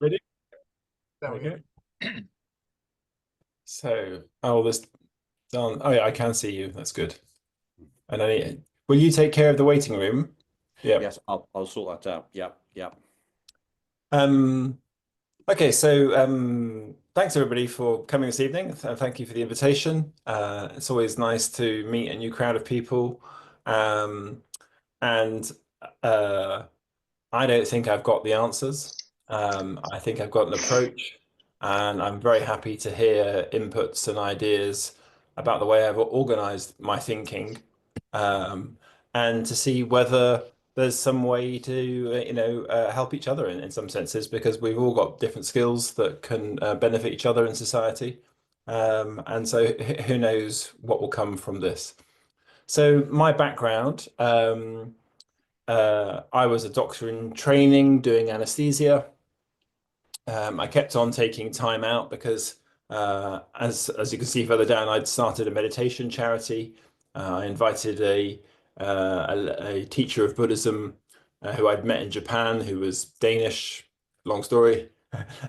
Ready? There we Okay. So, this done. Oh yeah, I can see you. That's good. And will you take care of the waiting room? Yeah. Yes, I'll sort that out. Yeah, yeah. Um, okay, so thanks everybody for coming this evening. Thank you for the invitation. It's always nice to meet a new crowd of people. Um, and uh, I don't think I've got the answers. I think I've got an approach, and I'm very happy to hear inputs and ideas about the way I've organized my thinking, um, and to see whether there's some way to, help each other in some senses, because we've all got different skills that can benefit each other in society. And so who knows what will come from this. So my background, I was a doctor in training doing anesthesia. I kept on taking time out because, as you can see further down, I'd started a meditation charity. I invited a teacher of Buddhism who I'd met in Japan, who was Danish, long story,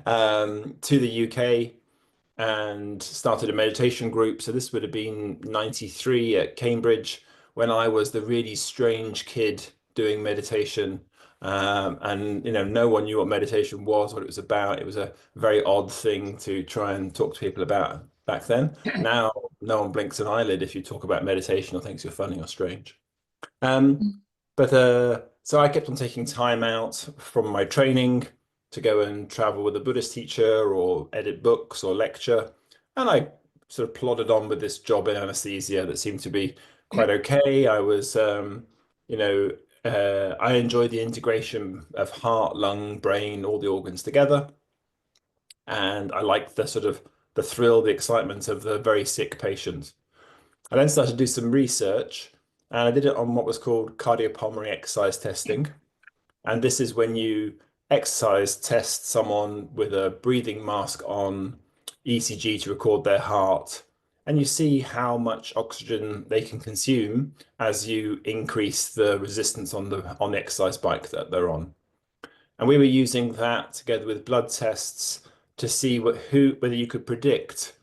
to the UK and started a meditation group. So this would have been 93 at Cambridge when I was the really strange kid doing meditation. And no one knew what meditation was, what it was about. It was a very odd thing to try and talk to people about back then. Now, no one blinks an eyelid if you talk about meditation or thinks you're funny or strange. Um, but so I kept on taking time out from my training to go and travel with a Buddhist teacher or edit books or lecture. And I sort of plodded on with this job in anesthesia that seemed to be quite okay. You know, I enjoyed the integration of heart, lung, brain, all the organs together. And I liked the sort of the thrill, the excitement of the very sick patient. I then started to do some research, and I did it on what was called cardiopulmonary exercise testing. And this is when you exercise test someone with a breathing mask on, ECG to record their heart, and you see how much oxygen they can consume as you increase the resistance on the exercise bike that they're on. And we were using that together with blood tests to see whether you could predict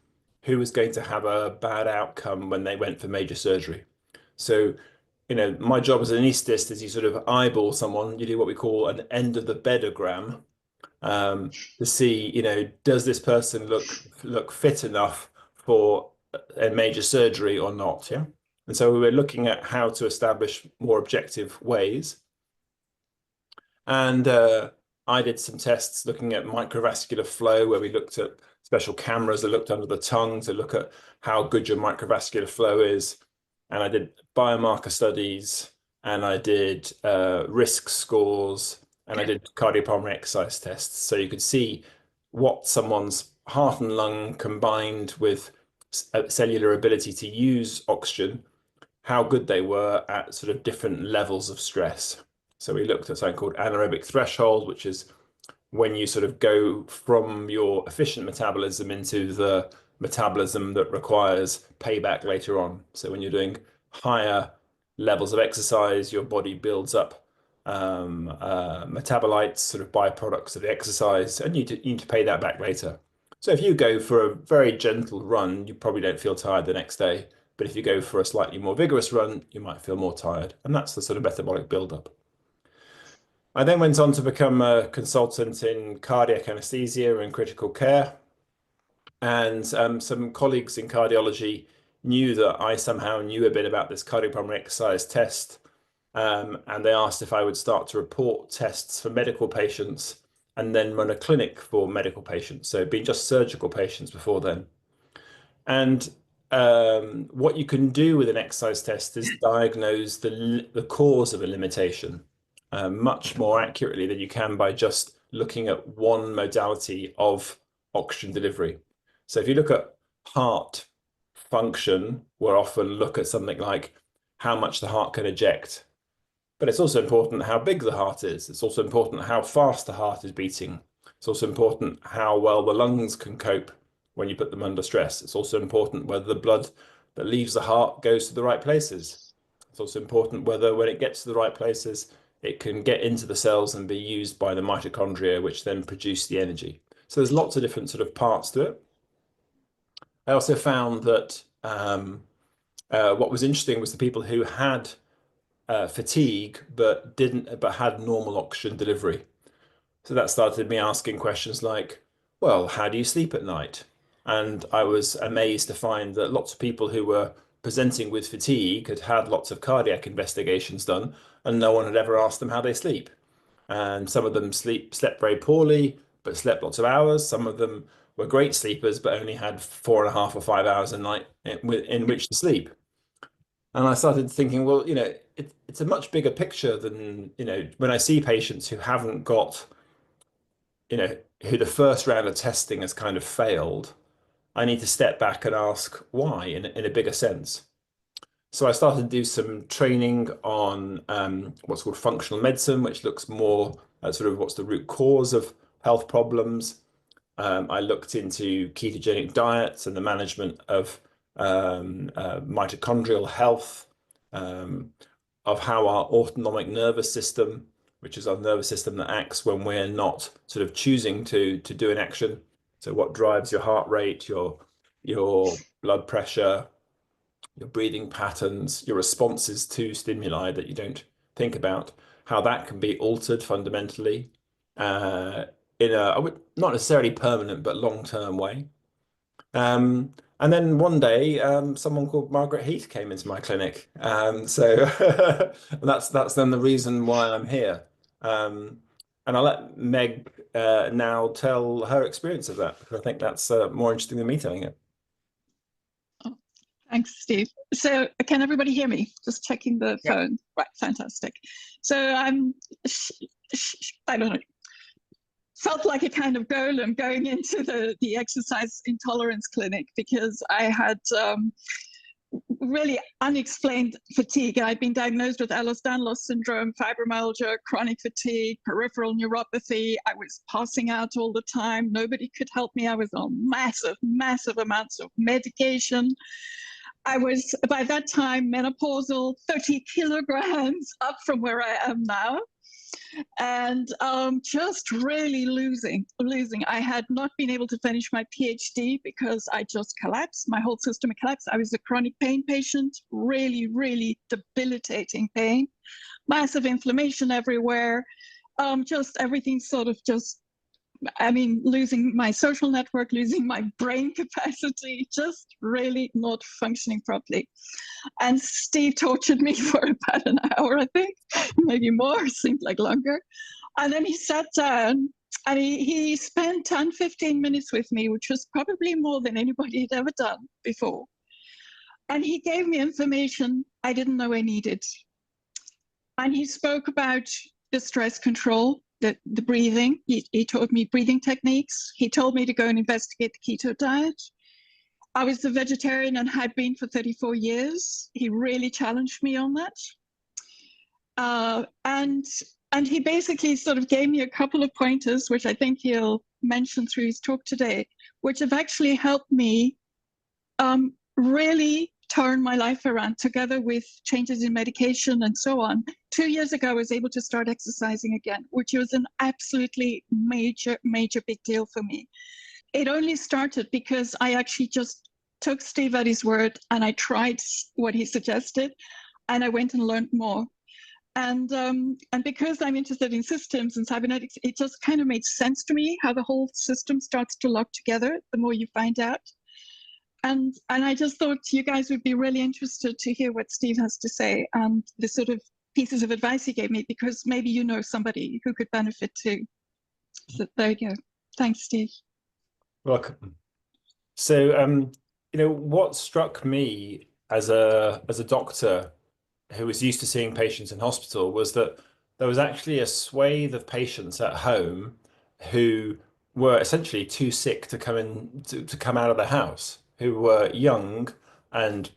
who was going to have a bad outcome when they went for major surgery. So, my job as an anaesthetist is you sort of eyeball someone, you do what we call an end of the bedogram, to see, does this person look fit enough for a major surgery or not? Yeah. And so we were looking at how to establish more objective ways. And I did some tests looking at microvascular flow, where we looked at special cameras that looked under the tongue to look at how good your microvascular flow is. And I did biomarker studies, and I did risk scores, and I did cardiopulmonary exercise tests. So you could see what someone's heart and lung combined with cellular ability to use oxygen, how good they were at sort of different levels of stress. So we looked at something called anaerobic threshold, which is when you sort of go from your efficient metabolism into the metabolism that requires payback later on. So when you're doing higher levels of exercise, your body builds up metabolites, sort of byproducts of the exercise, and you need to pay that back later. So if you go for a very gentle run, you probably don't feel tired the next day. But if you go for a slightly more vigorous run, you might feel more tired. And that's the sort of metabolic buildup. I then went on to become a consultant in cardiac anesthesia and critical care. And some colleagues in cardiology knew that I somehow knew a bit about this cardiopulmonary exercise test. And they asked if I would start to report tests for medical patients and then run a clinic for medical patients. So it'd been just surgical patients before then. And what you can do with an exercise test is diagnose the cause of a limitation much more accurately than you can by just looking at one modality of oxygen delivery. So if you look at heart function, we'll often look at something like how much the heart can eject. But it's also important how big the heart is. It's also important how fast the heart is beating. It's also important how well the lungs can cope when you put them under stress. It's also important whether the blood that leaves the heart goes to the right places. It's also important whether when it gets to the right places, it can get into the cells and be used by the mitochondria, which then produce the energy. So there's lots of different sort of parts to it. I also found that what was interesting was the people who had fatigue but had normal oxygen delivery. So that started me asking questions like, well, how do you sleep at night? And I was amazed to find that lots of people who were presenting with fatigue had had lots of cardiac investigations done, and no one had ever asked them how they sleep. And some of them slept very poorly, but slept lots of hours. Some of them were great sleepers, but only had 4.5 or 5 hours a night in which to sleep. And I started thinking, well, it's a much bigger picture than, when I see patients who haven't got, who the first round of testing has kind of failed, I need to step back and ask why in a bigger sense. So I started to do some training on what's called functional medicine, which looks more at sort of what's the root cause of health problems. I looked into ketogenic diets and the management of mitochondrial health, um, of how our autonomic nervous system, which is our nervous system that acts when we're not sort of choosing to do an action. So what drives your heart rate, your blood pressure, your breathing patterns, your responses to stimuli that you don't think about, how that can be altered fundamentally uh, in I would not necessarily permanent, but long-term way. And then one day, someone called Margaret Heath came into my clinic. So and that's then the reason why I'm here. And I'll let Meg now tell her experience of that because I think that's more interesting than me telling it. Oh, thanks, Steve. So can everybody hear me? Just checking the Yeah. phone. Right, fantastic. So I don't know, felt like a kind of golem going into the exercise intolerance clinic because I had really unexplained fatigue. I'd been diagnosed with Ehlers-Danlos syndrome, fibromyalgia, chronic fatigue, peripheral neuropathy. I was passing out all the time. Nobody could help me. I was on massive amounts of medication. I was, by that time, menopausal, 30 kilograms up from where I am now. And just really losing. I had not been able to finish my PhD because I just collapsed. My whole system collapsed. I was a chronic pain patient, really debilitating pain, massive inflammation everywhere. Just everything sort of just, I mean, losing my social network, losing my brain capacity, just really not functioning properly. And Steve tortured me for about an hour, I think, maybe more, seemed like longer. And then he sat down and he spent 10, 15 minutes with me, which was probably more than anybody had ever done before. And he gave me information I didn't know I needed. And he spoke about the stress control, the breathing. He taught me breathing techniques. He told me to go and investigate the keto diet. I was a vegetarian and had been for 34 years. He really challenged me on that. And he basically sort of gave me a couple of pointers, which I think he'll mention through his talk today, which have actually helped me really turn my life around together with changes in medication and so on. 2 years ago, I was able to start exercising again, which was an absolutely major big deal for me. It only started because I actually just took Steve at his word and I tried what he suggested and I went and learned more. And because I'm interested in systems and cybernetics, it just kind of made sense to me how the whole system starts to lock together the more you find out. And I just thought you guys would be really interested to hear what Steve has to say and the sort of pieces of advice he gave me, because maybe you know somebody who could benefit too. So there you go. Thanks, Steve. Welcome. So, what struck me as a doctor who was used to seeing patients in hospital was that there was actually a swathe of patients at home who were essentially too sick to come in to come out of the house, who were young and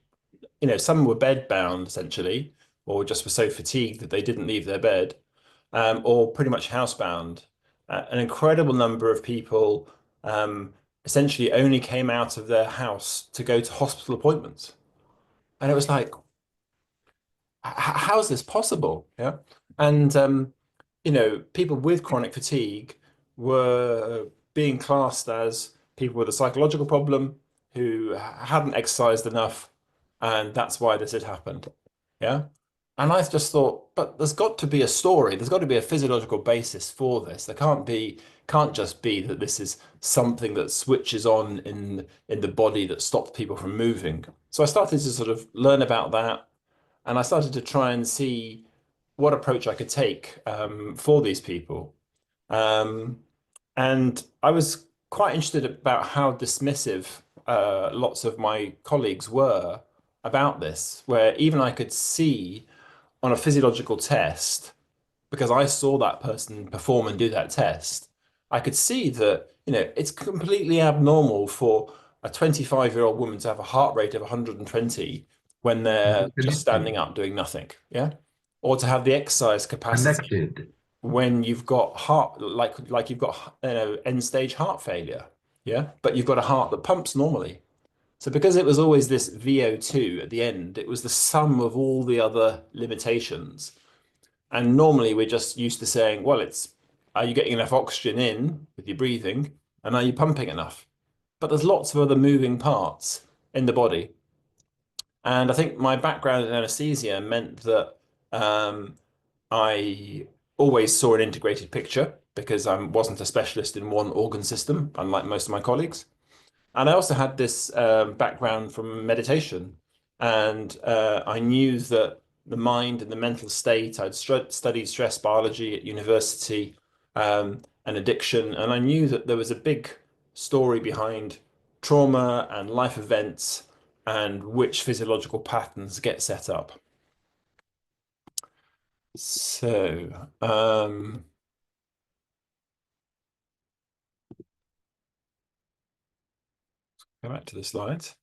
some were bedbound essentially, or just were so fatigued that they didn't leave their bed, or pretty much housebound. An incredible number of people essentially only came out of their house to go to hospital appointments. And it was like, how is this possible? Yeah. And people with chronic fatigue were being classed as people with a psychological problem who hadn't exercised enough, and that's why this had happened. Yeah. And I just thought, but there's got to be a story. There's got to be a physiological basis for this. There can't just be that this is something that switches on in the body that stops people from moving. So I started to sort of learn about that, and I started to try and see what approach I could take for these people. Um, and I was quite interested about how dismissive lots of my colleagues were about this, where even I could see on a physiological test, because I saw that person perform and do that test, I could see that, it's completely abnormal for a 25-year-old woman to have a heart rate of 120 when they're just standing up doing nothing. Yeah. Or to have the exercise capacity Connected. when you've got heart, like you've got, end stage heart failure. Yeah. But you've got a heart that pumps normally. So because it was always this VO2 at the end, it was the sum of all the other limitations. And normally we're just used to saying, well, are you getting enough oxygen in with your breathing? And are you pumping enough? But there's lots of other moving parts in the body. And I think my background in anesthesia meant that I always saw an integrated picture because I wasn't a specialist in one organ system, unlike most of my colleagues. And I also had this background from meditation. And I knew that the mind and the mental state, I'd studied stress biology at university and addiction. And I knew that there was a big story behind trauma and life events and which physiological patterns get set up. So, go back to the slides.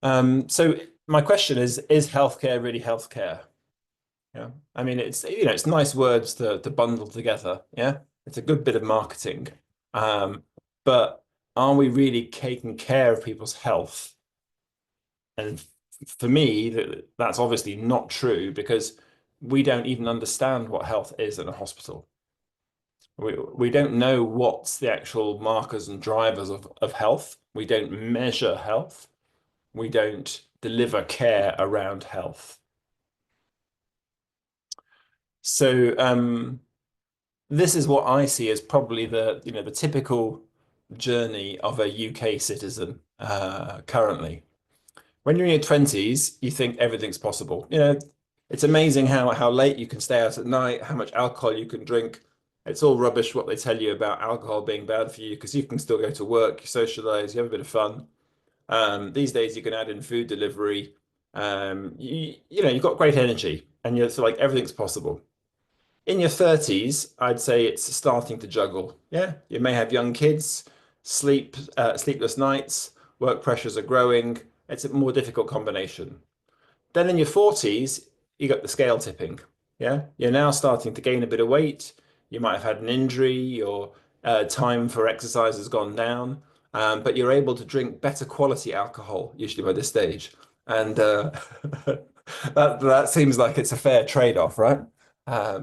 So my question is healthcare really healthcare? Yeah. I mean, it's nice words to bundle together. Yeah. It's a good bit of marketing. But are we really taking care of people's health? And for me, that's obviously not true because we don't even understand what health is in a hospital. We don't know what's the actual markers and drivers of health. We don't measure health. We don't deliver care around health. So this is what I see as probably the typical journey of a UK citizen currently. When you're in your 20s, you think everything's possible. It's amazing how late you can stay out at night, how much alcohol you can drink. It's all rubbish what they tell you about alcohol being bad for you because you can still go to work, you socialize, you have a bit of fun. These days you can add in food delivery. You've got great energy and you're like everything's possible. In your 30s, I'd say it's starting to juggle. Yeah, you may have young kids, sleepless nights, work pressures are growing. It's a more difficult combination. Then in your 40s, you got the scale tipping. Yeah, you're now starting to gain a bit of weight. You might have had an injury, your time for exercise has gone down, but you're able to drink better quality alcohol, usually by this stage. And that seems like it's a fair trade-off, right?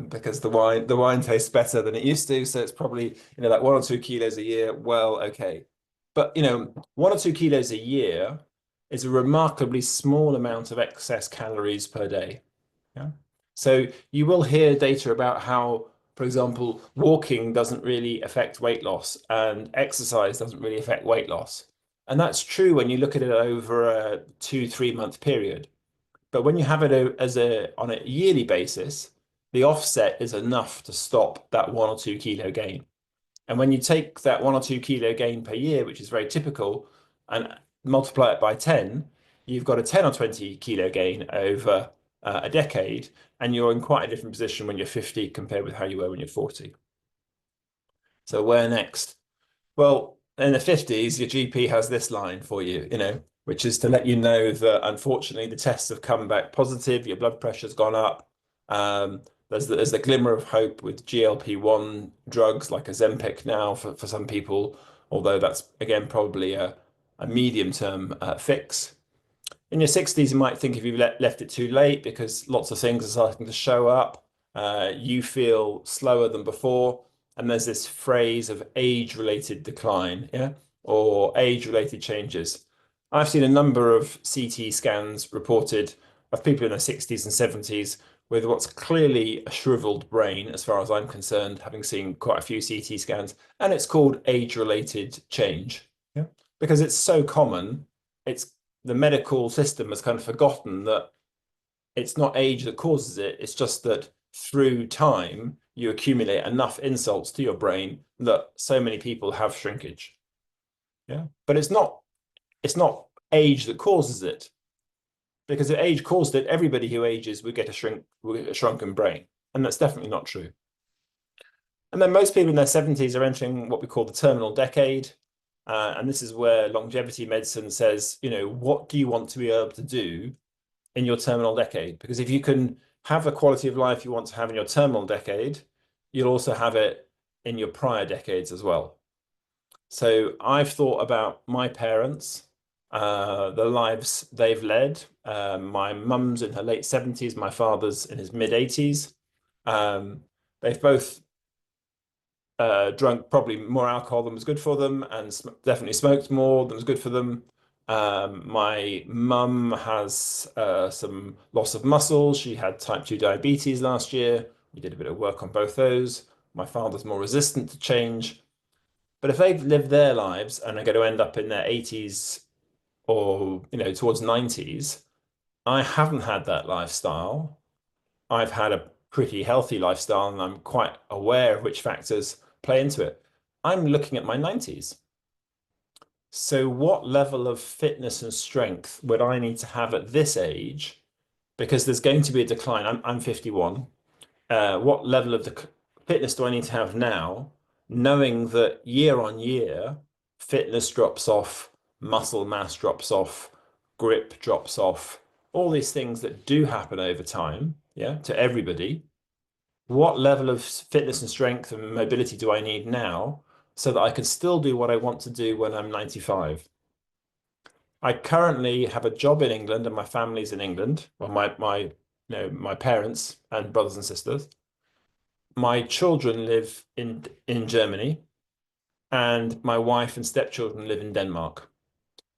Because the wine tastes better than it used to, so it's probably like 1 or 2 kilos a year. Well, okay, but 1 or 2 kilos a year is a remarkably small amount of excess calories per day. Yeah. So you will hear data about how, for example, walking doesn't really affect weight loss and exercise doesn't really affect weight loss. And that's true when you look at it over a 2, 3 month period. But when you have it on a yearly basis, the offset is enough to stop that 1 or 2 kilo gain. And when you take that 1 or 2 kilo gain per year, which is very typical, and multiply it by 10, you've got a 10 or 20 kilo gain over a decade, and you're in quite a different position when you're 50 compared with how you were when you're 40. So where next? Well, in the 50s, your GP has this line for you, which is to let you know that unfortunately the tests have come back positive, your blood pressure's gone up. There's the glimmer of hope with GLP-1 drugs like Ozempic now for some people, although that's again probably a medium-term fix. In your 60s, you might think if you've left it too late because lots of things are starting to show up. You feel slower than before. And there's this phrase of age-related decline, yeah, or age-related changes. I've seen a number of CT scans reported of people in their 60s and 70s with what's clearly a shriveled brain, as far as I'm concerned, having seen quite a few CT scans, and it's called age-related change. Yeah. Because it's so common, it's the medical system has kind of forgotten that it's not age that causes it, it's just that through time you accumulate enough insults to your brain that so many people have shrinkage. Yeah. But it's not age that causes it. Because if age caused it, everybody who ages would get a shrunken brain. And that's definitely not true. And then most people in their 70s are entering what we call the terminal decade. And this is where longevity medicine says, what do you want to be able to do in your terminal decade? Because if you can have the quality of life you want to have in your terminal decade, you'll also have it in your prior decades as well. So I've thought about my parents, the lives they've led. My mum's in her late 70s, my father's in his mid 80s. They've both drunk probably more alcohol than was good for them, and definitely smoked more than was good for them. My mum has some loss of muscle. She had type 2 diabetes last year. We did a bit of work on both those. My father's more resistant to change. But if they've lived their lives and are going to end up in their 80s or, towards 90s, I haven't had that lifestyle. I've had a pretty healthy lifestyle and I'm quite aware of which factors play into it. I'm looking at my 90s. So what level of fitness and strength would I need to have at this age? Because there's going to be a decline. I'm 51. What level of the fitness do I need to have now, knowing that year on year, fitness drops off, muscle mass drops off, grip drops off, all these things that do happen over time, yeah, to everybody. What level of fitness and strength and mobility do I need now so that I can still do what I want to do when I'm 95? I currently have a job in England and my family's in England. Well, my parents and brothers and sisters. My children live in Germany, and my wife and stepchildren live in Denmark.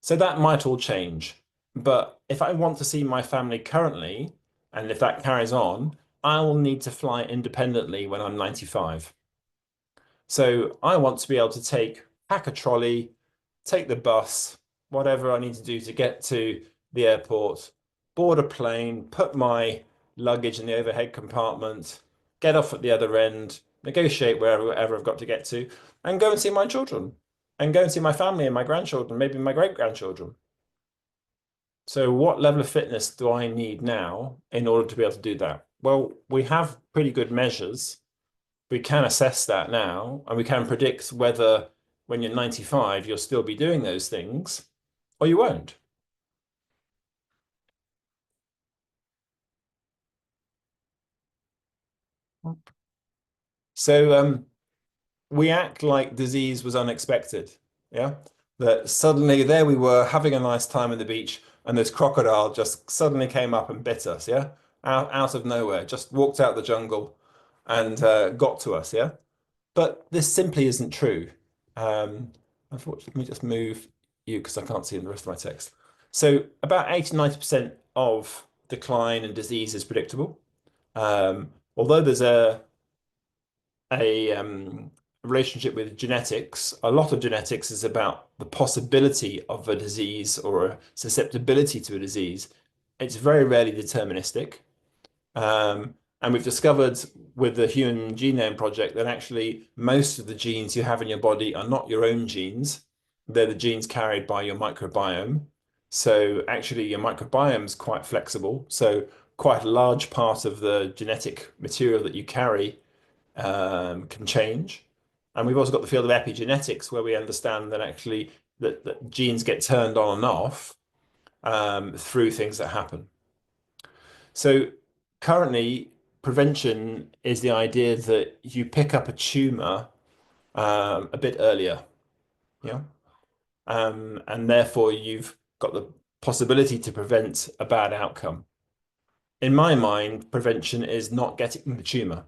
So that might all change. But if I want to see my family currently, and if that carries on, I will need to fly independently when I'm 95. So I want to be able to pack a trolley, take the bus, whatever I need to do to get to the airport, board a plane, put my luggage in the overhead compartment, get off at the other end, negotiate wherever I've got to get to, and go and see my children, and go and see my family and my grandchildren, maybe my great-grandchildren. So what level of fitness do I need now in order to be able to do that? Well, we have pretty good measures. We can assess that now, and we can predict whether when you're 95, you'll still be doing those things or you won't. So we act like disease was unexpected. Yeah. That suddenly there we were having a nice time on the beach and this crocodile just suddenly came up and bit us. Yeah. Out of nowhere, just walked out the jungle and got to us. Yeah. But this simply isn't true. Unfortunately, let me just move you because I can't see in the rest of my text. So about 80, 90% of decline and disease is predictable. Although there's a relationship with genetics. A lot of genetics is about the possibility of a disease or a susceptibility to a disease. It's very rarely deterministic. And we've discovered with the Human Genome Project that actually most of the genes you have in your body are not your own genes. They're the genes carried by your microbiome. So actually your microbiome is quite flexible. So quite a large part of the genetic material that you carry can change. And we've also got the field of epigenetics where we understand that actually that genes get turned on and off through things that happen. So currently, prevention is the idea that you pick up a tumor a bit earlier, yeah, and therefore you've got possibility to prevent a bad outcome. In my mind, prevention is not getting the tumor.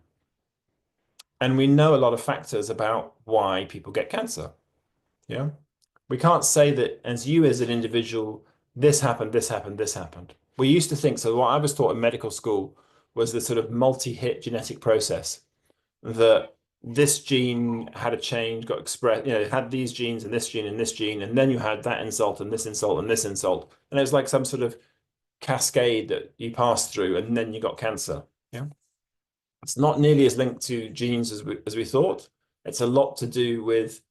And we know a lot of factors about why people get cancer. Yeah. We can't say that as you as an individual, this happened, this happened, this happened. We used to think, so what I was taught in medical school was the sort of multi-hit genetic process, that this gene had a change, got expressed, it had these genes and this gene and this gene, and then you had that insult and this insult and this insult. And it was like some sort of cascade that you passed through, and then you got cancer. Yeah. It's not nearly as linked to genes as we thought. It's a lot to do with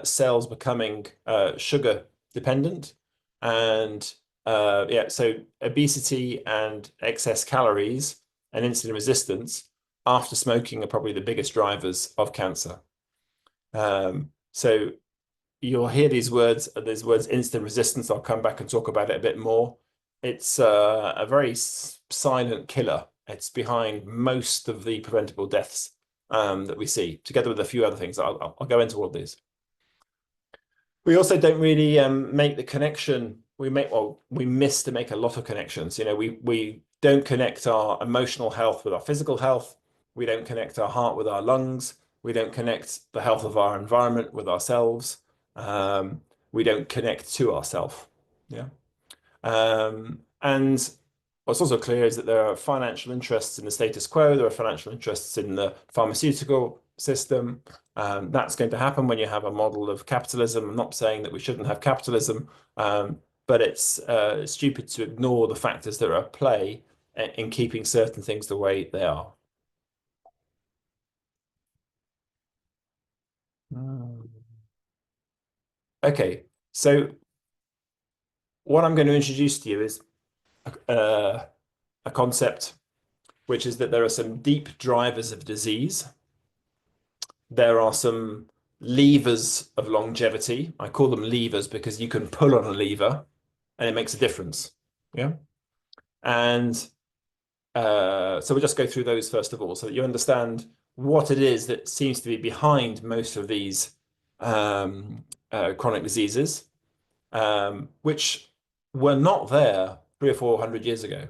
cells becoming sugar dependent. And yeah, so obesity and excess calories and insulin resistance after smoking are probably the biggest drivers of cancer. So you'll hear these words insulin resistance. I'll come back and talk about it a bit more. It's a very silent killer. It's behind most of the preventable deaths that we see, together with a few other things. I'll go into all of these. We also don't really make the connection. We miss to make a lot of connections. We don't connect our emotional health with our physical health. We don't connect our heart with our lungs. We don't connect the health of our environment with ourselves. We don't connect to ourselves. Yeah. And what's also clear is that there are financial interests in the status quo. There are financial interests in the pharmaceutical system. That's going to happen when you have a model of capitalism. I'm not saying that we shouldn't have capitalism, but it's stupid to ignore the factors that are at play in keeping certain things the way they are. Okay, so what I'm going to introduce to you is a concept, which is that there are some deep drivers of disease. There are some levers of longevity. I call them levers because you can pull on a lever and it makes a difference. Yeah. And so we'll just go through those first of all, so that you understand what it is that seems to be behind most of these chronic diseases, which were not there 300 or 400 years ago.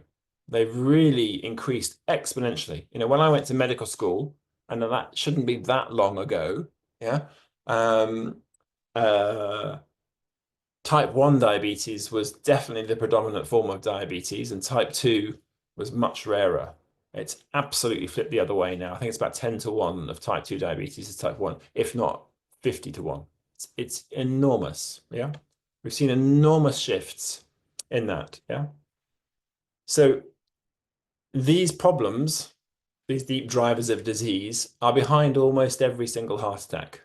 They've really increased exponentially. When I went to medical school, and that shouldn't be that long ago, yeah, type 1 diabetes was definitely the predominant form of diabetes, and type 2 was much rarer. It's absolutely flipped the other way now. I think it's about 10 to 1 of type 2 diabetes is type 1, if not 50 to 1. It's enormous, yeah? We've seen enormous shifts in that, yeah? So these problems, these deep drivers of disease, are behind almost every single heart attack,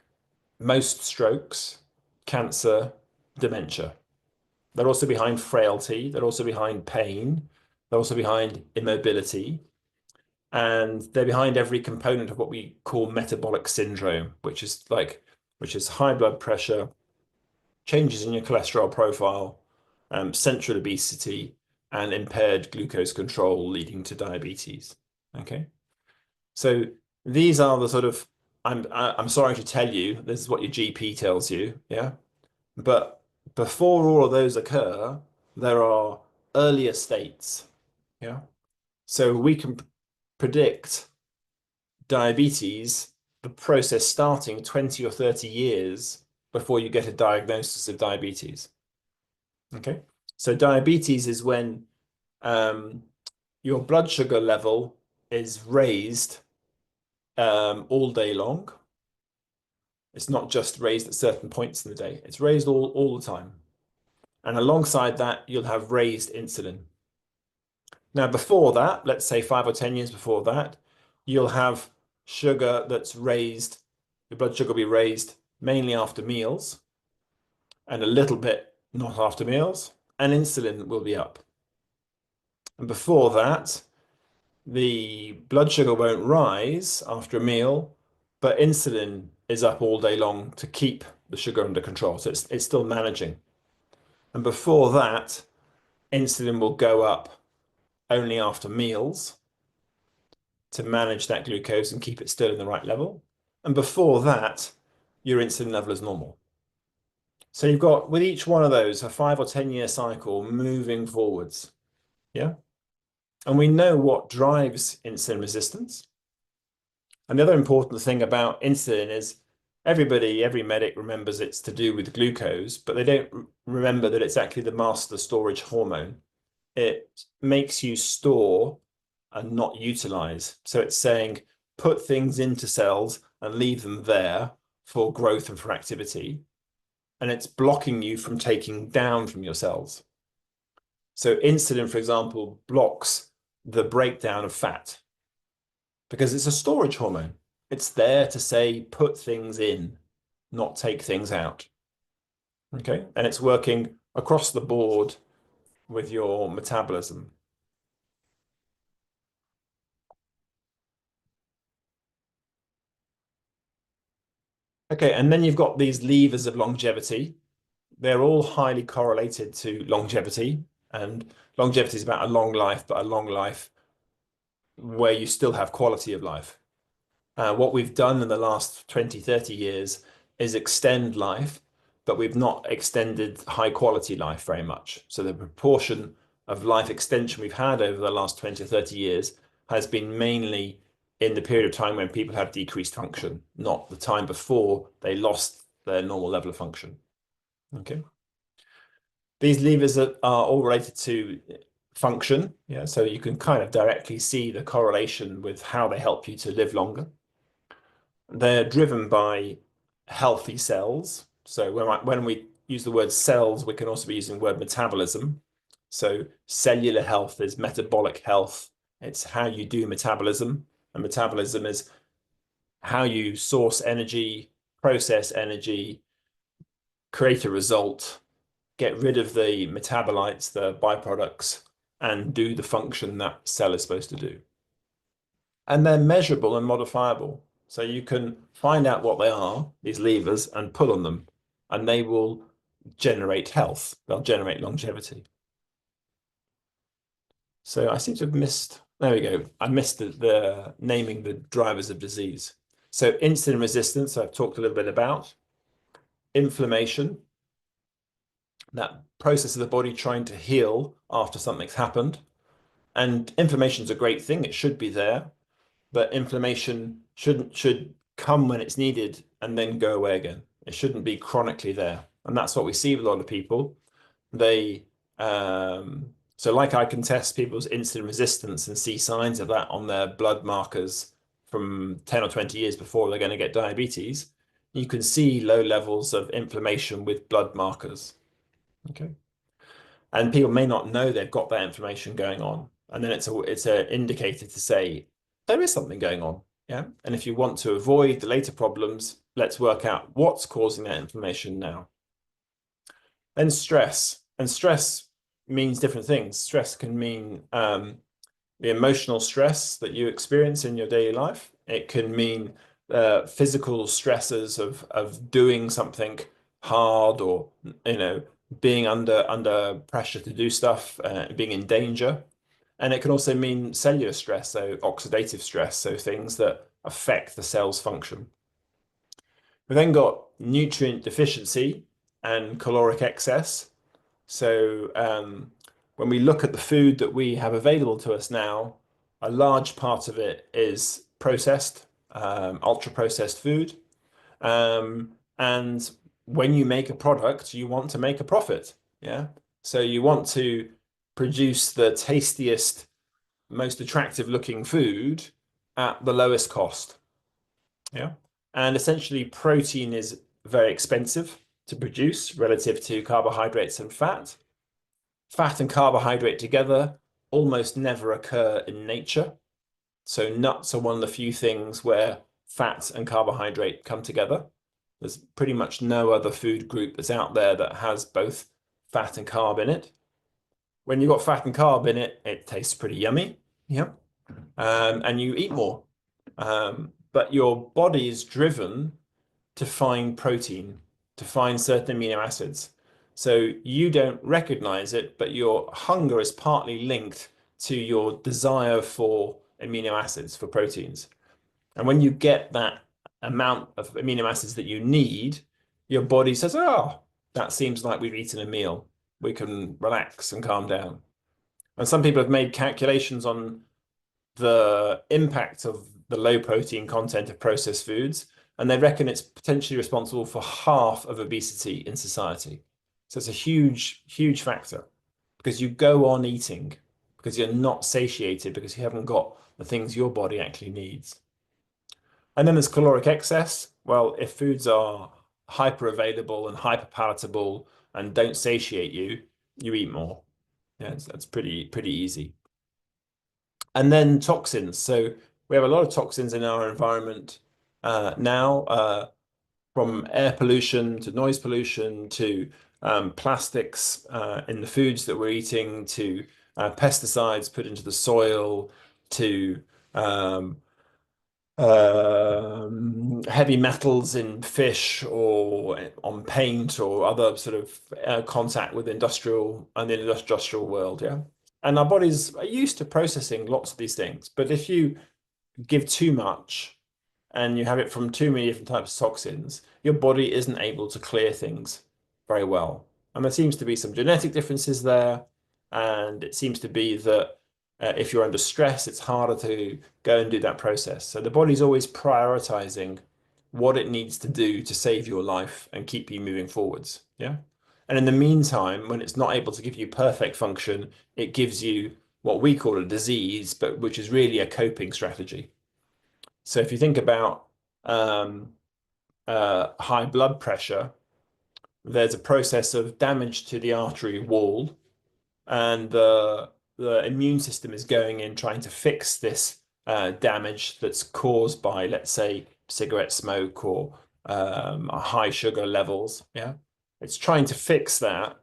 most strokes, cancer, dementia. They're also behind frailty. They're also behind pain. They're also behind immobility. And they're behind every component of what we call metabolic syndrome, which is high blood pressure, changes in your cholesterol profile, central obesity, and impaired glucose control leading to diabetes. Okay. So these are the sort of, I'm sorry to tell you, this is what your GP tells you, yeah? But before all of those occur, there are earlier states, yeah? So we can predict diabetes, the process starting 20 or 30 years before you get a diagnosis of diabetes. Okay, so diabetes is when your blood sugar level is raised all day long. It's not just raised at certain points in the day. It's raised all the time. And alongside that, you'll have raised insulin. Now, before that, let's say 5 or 10 years before that, you'll have sugar that's raised, your blood sugar will be raised mainly after meals and a little bit not after meals, and insulin will be up. And before that, the blood sugar won't rise after a meal, but insulin is up all day long to keep the sugar under control. So it's still managing. And before that, insulin will go up only after meals to manage that glucose and keep it still in the right level. And before that, your insulin level is normal. So you've got with each one of those a 5 or 10-year cycle moving forwards. Yeah. And we know what drives insulin resistance. And the other important thing about insulin is every medic remembers it's to do with glucose, but they don't remember that it's actually the master storage hormone. It makes you store and not utilize. So it's saying put things into cells and leave them there for growth and for activity. And it's blocking you from taking down from your cells. So insulin, for example, blocks the breakdown of fat because it's a storage hormone. It's there to say, put things in, not take things out. Okay. And it's working across the board with your metabolism. Okay. And then you've got these levers of longevity. They're all highly correlated to longevity. And longevity is about a long life, but a long life where you still have quality of life. What we've done in the last 20, 30 years is extend life, but we've not extended high quality life very much. So the proportion of life extension we've had over the last 20 or 30 years has been mainly in the period of time when people have decreased function, not the time before they lost their normal level of function. Okay. These levers are all related to function. Yeah. So you can kind of directly see the correlation with how they help you to live longer. They're driven by healthy cells. So when we use the word cells, we can also be using the word metabolism. So cellular health is metabolic health. It's how you do metabolism. And metabolism is how you source energy, process energy, create a result, get rid of the metabolites, the byproducts, and do the function that cell is supposed to do. And they're measurable and modifiable. So you can find out what they are, these levers, and pull on them, and they will generate health. They'll generate longevity. So I seem to have missed, there we go. I missed the naming the drivers of disease. So insulin resistance, I've talked a little bit about. Inflammation, that process of the body trying to heal after something's happened. And inflammation is a great thing. It should be there. But inflammation should come when it's needed and then go away again. It shouldn't be chronically there. And that's what we see with a lot of people. They so like I can test people's insulin resistance and see signs of that on their blood markers from 10 or 20 years before they're going to get diabetes. You can see low levels of inflammation with blood markers. Okay. And people may not know they've got that inflammation going on. And then it's an indicator to say there is something going on. Yeah. And if you want to avoid the later problems, let's work out what's causing that inflammation now. Then stress. And stress means different things. Stress can mean the emotional stress that you experience in your daily life. It can mean physical stresses of doing something hard or being under pressure to do stuff, being in danger. And it can also mean cellular stress, so oxidative stress, so things that affect the cell's function. We've then got nutrient deficiency and caloric excess. So when we look at the food that we have available to us now, a large part of it is processed, ultra-processed food. And when you make a product, you want to make a profit. Yeah. So you want to produce the tastiest, most attractive looking food at the lowest cost. Yeah. And essentially protein is very expensive to produce relative to carbohydrates and fat. Fat and carbohydrate together almost never occur in nature. So nuts are one of the few things where fat and carbohydrate come together. There's pretty much no other food group that's out there that has both fat and carb in it. When you've got fat and carb in it, it tastes pretty yummy. Yep. And you eat more. But your body is driven to find protein, to find certain amino acids. So you don't recognize it, but your hunger is partly linked to your desire for amino acids, for proteins. And when you get that amount of amino acids that you need, your body says, oh, that seems like we've eaten a meal. We can relax and calm down. And some people have made calculations on the impact of the low protein content of processed foods, and they reckon it's potentially responsible for half of obesity in society. So it's a huge, huge factor because you go on eating because you're not satiated because you haven't got the things your body actually needs. And then there's caloric excess. Well, if foods are hyper available and hyper palatable and don't satiate you, you eat more. Yeah, that's pretty easy. And then toxins. So we have a lot of toxins in our environment now, from air pollution to noise pollution to plastics in the foods that we're eating to pesticides put into the soil to heavy metals in fish or on paint or other sort of contact with industrial and the industrial world. Yeah. And our bodies are used to processing lots of these things. But if you give too much and you have it from too many different types of toxins, your body isn't able to clear things very well. And there seems to be some genetic differences there. And it seems to be that if you're under stress, it's harder to go and do that process. So the body's always prioritizing what it needs to do to save your life and keep you moving forwards. Yeah. And in the meantime, when it's not able to give you perfect function, it gives you what we call a disease, but which is really a coping strategy. So if you think about high blood pressure, there's a process of damage to the artery wall, and the immune system is going in trying to fix this damage that's caused by, let's say, cigarette smoke or high sugar levels. Yeah, it's trying to fix that,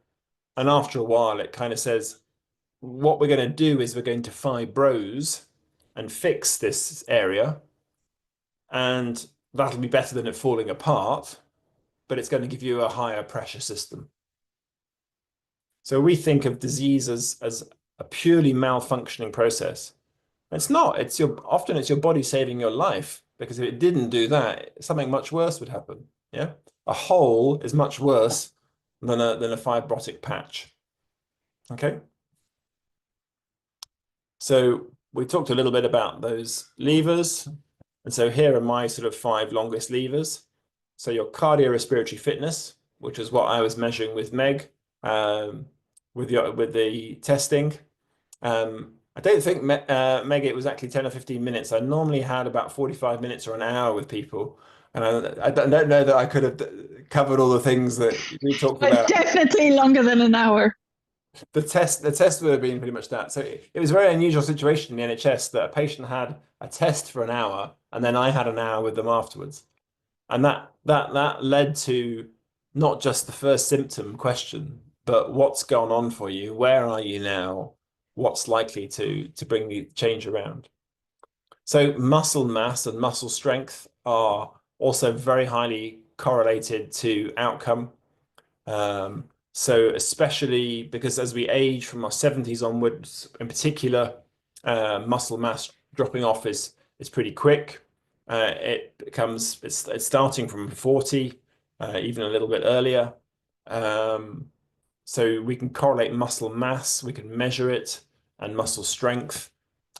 and after a while, it kind of says, what we're going to do is we're going to fibrose and fix this area, and that'll be better than it falling apart, but it's going to give you a higher pressure system. So we think of disease as a purely malfunctioning process. It's not. Often it's your body saving your life, because if it didn't do that, something much worse would happen. Yeah, a hole is much worse than a fibrotic patch. Okay. So we talked a little bit about those levers. And so here are my sort of 5 longest levers. So your cardiorespiratory fitness, which is what I was measuring with Meg, with the testing. I don't think Meg, it was actually 10 or 15 minutes. I normally had about 45 minutes or an hour with people. And I don't know that I could have covered all the things that we talked But about. definitely longer than an hour. The test would have been pretty much that. So it was a very unusual situation in the NHS that a patient had a test for an hour and then I had an hour with them afterwards. And that led to not just the first symptom question, but what's gone on for you? Where are you now? What's likely to bring the change around? So muscle mass and muscle strength are also very highly correlated to outcome. So especially because as we age from our 70s onwards, in particular, muscle mass dropping off is pretty quick. It's starting from 40, even a little bit earlier. So we can correlate muscle mass, we can measure it, and muscle strength.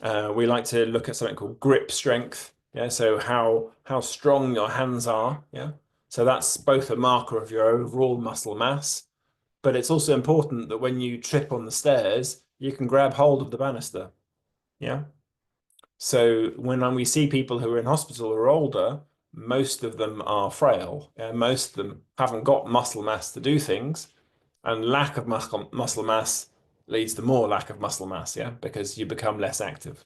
We like to look at something called grip strength. Yeah, so how strong your hands are. Yeah, so that's both a marker of your overall muscle mass, but it's also important that when you trip on the stairs, you can grab hold of the banister. Yeah. So when we see people who are in hospital or older, most of them are frail. Yeah? Most of them haven't got muscle mass to do things, and lack of muscle mass leads to more lack of muscle mass. Yeah, because you become less active.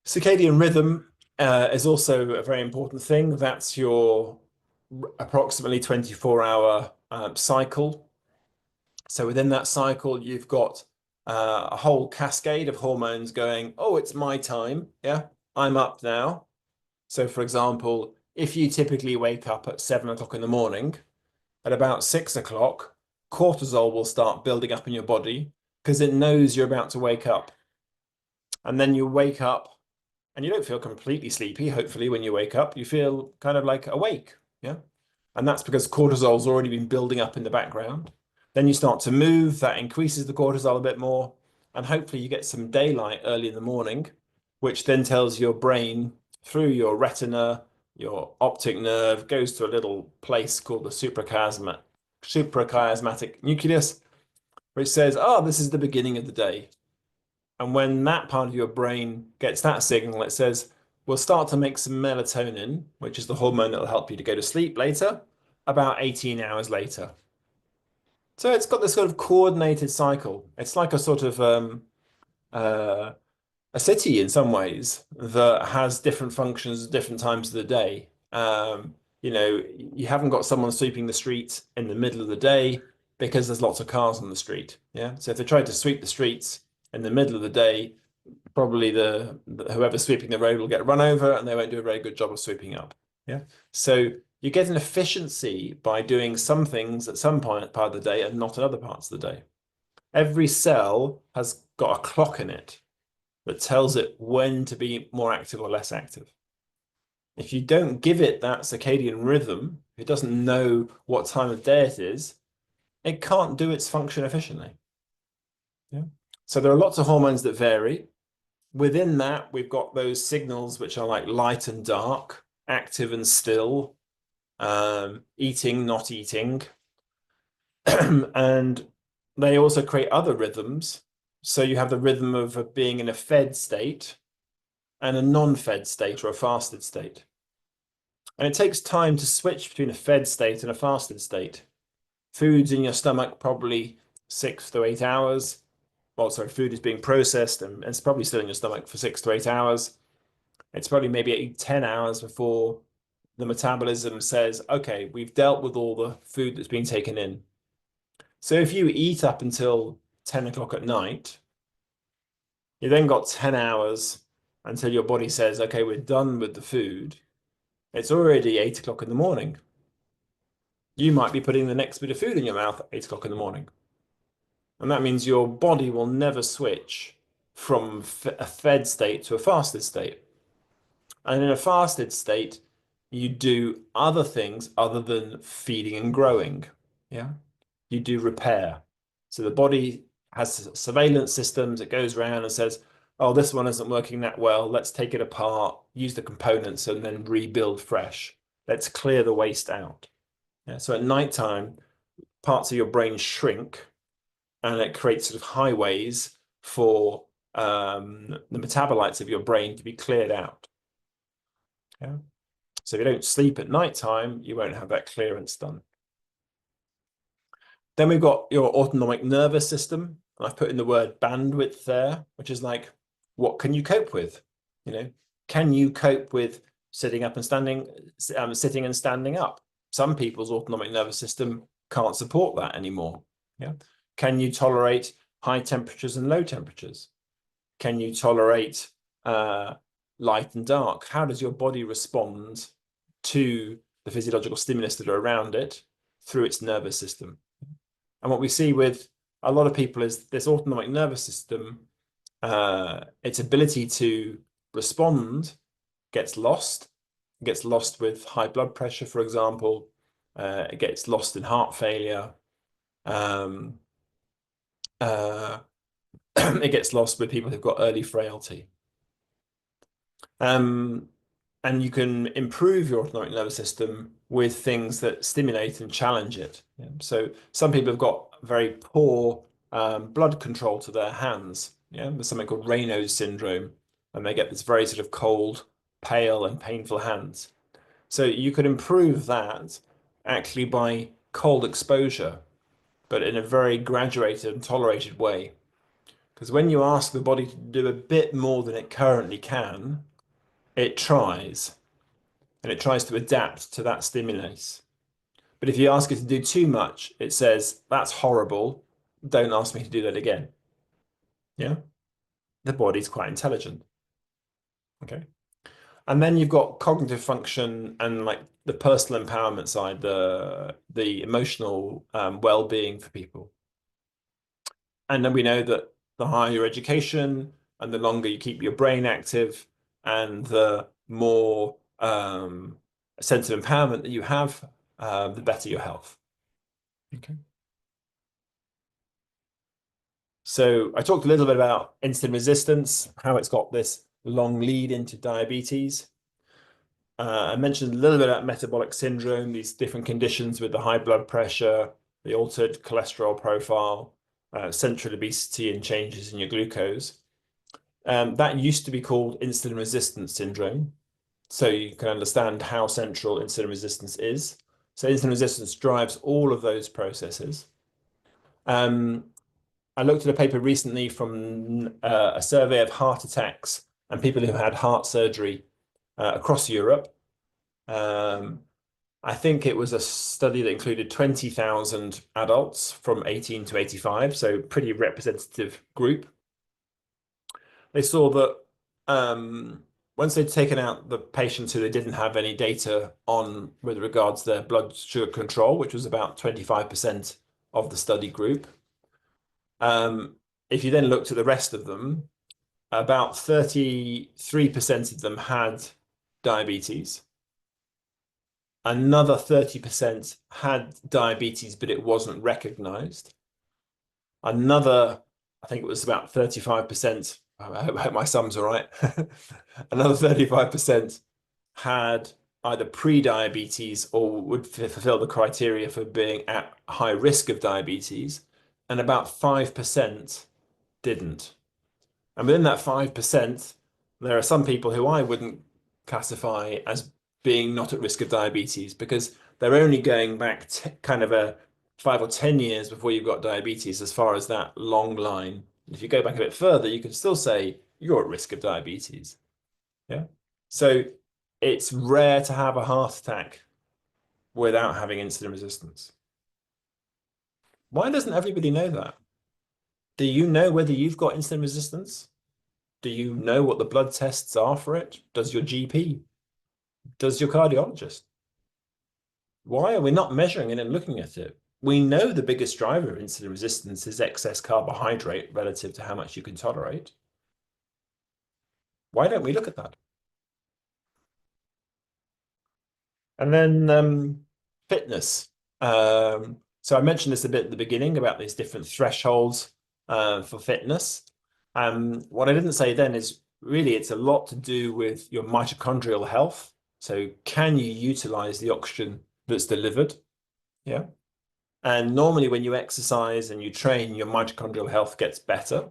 Circadian rhythm is also a very important thing. That's your approximately 24-hour cycle. So within that cycle, you've got a whole cascade of hormones going, oh, it's my time. Yeah, I'm up now. So for example, if you typically wake up at 7 o'clock in the morning, at about 6 o'clock, cortisol will start building up in your body because it knows you're about to wake up. And then you wake up and you don't feel completely sleepy. Hopefully when you wake up, you feel kind of like awake. Yeah. And that's because cortisol's already been building up in the background. Then you start to move, that increases the cortisol a bit more, and hopefully you get some daylight early in the morning, which then tells your brain through your retina, your optic nerve, goes to a little place called the suprachiasmatic nucleus, which says, oh, this is the beginning of the day. And when that part of your brain gets that signal, it says, we'll start to make some melatonin, which is the hormone that will help you to go to sleep later, about 18 hours later. So it's got this sort of coordinated cycle. It's like a sort of uh, a city in some ways that has different functions at different times of the day. You know, you haven't got someone sweeping the streets in the middle of the day because there's lots of cars on the street. Yeah. So if they tried to sweep the streets in the middle of the day, probably whoever's sweeping the road will get run over and they won't do a very good job of sweeping up. Yeah. So you get an efficiency by doing some things at some part of the day and not in other parts of the day. Every cell has got a clock in it that tells it when to be more active or less active. If you don't give it that circadian rhythm, it doesn't know what time of day it is, it can't do its function efficiently. Yeah. So there are lots of hormones that vary. Within that, we've got those signals which are like light and dark, active and still, eating, not eating. And they also create other rhythms. So you have the rhythm of being in a fed state and a non-fed state or a fasted state. And it takes time to switch between a fed state and a fasted state. Food's in your stomach probably 6 to 8 hours. Well, sorry, food is being processed and it's probably still in your stomach for 6 to 8 hours. It's probably maybe 10 hours before the metabolism says, okay, we've dealt with all the food that's been taken in. So if you eat up until 10 o'clock at night, you then got 10 hours until your body says, okay, we're done with the food. It's already 8 o'clock in the morning. You might be putting the next bit of food in your mouth at 8 o'clock in the morning. And that means your body will never switch from a fed state to a fasted state. And in a fasted state, you do other things other than feeding and growing. Yeah. You do repair. So the body has surveillance systems. It goes around and says, oh, this one isn't working that well. Let's take it apart, use the components, and then rebuild fresh. Let's clear the waste out. Yeah, so at nighttime, parts of your brain shrink and it creates sort of highways for the metabolites of your brain to be cleared out. Yeah. So if you don't sleep at nighttime, you won't have that clearance done. Then we've got your autonomic nervous system. And I've put in the word bandwidth there, which is like, what can you cope with? You know, can you cope with sitting up and standing, sitting and standing up? Some people's autonomic nervous system can't support that anymore. Yeah. Can you tolerate high temperatures and low temperatures? Can you tolerate light and dark? How does your body respond to the physiological stimulus that are around it through its nervous system? And what we see with a lot of people is this autonomic nervous system, its ability to respond gets lost. It gets lost with high blood pressure, for example. It gets lost in heart failure. It gets lost with people who've got early frailty. And you can improve your autonomic nervous system with things that stimulate and challenge it. Yeah. So some people have got very poor blood control to their hands. Yeah, there's something called Raynaud's syndrome, and they get this very sort of cold, pale, and painful hands. So you could improve that actually by cold exposure, but in a very graduated and tolerated way. Because when you ask the body to do a bit more than it currently can, it tries. And it tries to adapt to that stimulus. But if you ask it to do too much, it says, that's horrible. Don't ask me to do that again. Yeah. The body's quite intelligent. Okay. And then you've got cognitive function and like the personal empowerment side, the emotional well-being for people. And then we know that the higher your education and the longer you keep your brain active and the more sense of empowerment that you have, the better your health. Okay. So I talked a little bit about insulin resistance, how it's got this long lead into diabetes. I mentioned a little bit about metabolic syndrome, these different conditions with the high blood pressure, the altered cholesterol profile, central obesity, and changes in your glucose. That used to be called insulin resistance syndrome. So you can understand how central insulin resistance is. So insulin resistance drives all of those processes. I looked at a paper recently from a survey of heart attacks and people who had heart surgery across Europe. I think it was a study that included 20,000 adults from 18 to 85, so pretty representative group. They saw that once they'd taken out the patients who they didn't have any data on with regards to their blood sugar control, which was about 25% of the study group, if you then looked at the rest of them, about 33% of them had diabetes. Another 30% had diabetes, but it wasn't recognized. Another, I think it was about 35%, I hope my sums are right. Another 35% had either pre-diabetes or would fulfill the criteria for being at high risk of diabetes, and about 5% didn't. And within that 5%, there are some people who I wouldn't classify as being not at risk of diabetes because they're only going back kind of a 5 or 10 years before you've got diabetes as far as that long line. If you go back a bit further, you can still say you're at risk of diabetes. Yeah. So it's rare to have a heart attack without having insulin resistance. Why doesn't everybody know that? Do you know whether you've got insulin resistance? Do you know what the blood tests are for it? Does your GP? Does your cardiologist? Why are we not measuring it and looking at it? We know the biggest driver of insulin resistance is excess carbohydrate relative to how much you can tolerate. Why don't we look at that? And then fitness. So I mentioned this a bit at the beginning about these different thresholds for fitness. What I didn't say then is really it's a lot to do with your mitochondrial health. So can you utilize the oxygen that's delivered? Yeah. And normally when you exercise and you train, your mitochondrial health gets better.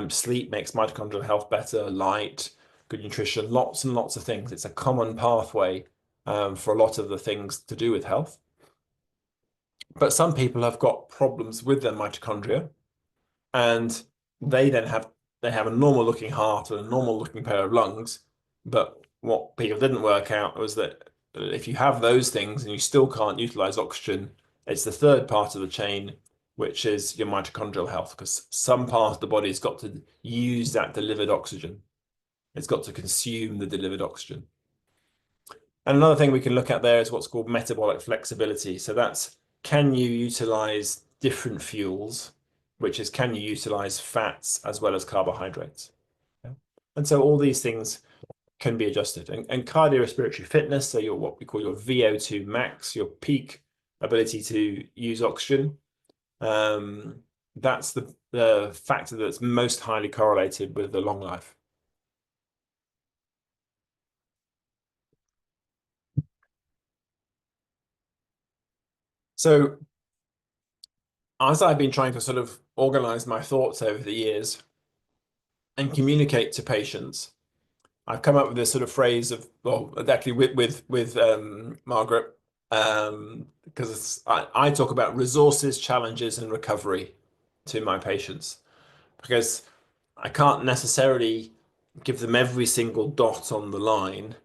Sleep makes mitochondrial health better, light, good nutrition, lots and lots of things. It's a common pathway for a lot of the things to do with health. But some people have got problems with their mitochondria, and they have a normal looking heart and a normal looking pair of lungs. But what people didn't work out was that if you have those things and you still can't utilize oxygen, it's the third part of the chain, which is your mitochondrial health, because some part of the body's got to use that delivered oxygen. It's got to consume the delivered oxygen. And another thing we can look at there is what's called metabolic flexibility. So that's, can you utilize different fuels, which is, can you utilize fats as well as carbohydrates? Yeah. And so all these things can be adjusted. And cardiorespiratory fitness, so your what we call your VO2 max, your peak ability to use oxygen, that's the factor that's most highly correlated with the long life. So as I've been trying to sort of organize my thoughts over the years and communicate to patients, I've come up with this sort of phrase of, well, actually with Margaret, because I talk about resources, challenges, and recovery to my patients, because I can't necessarily give them every single dot on the line.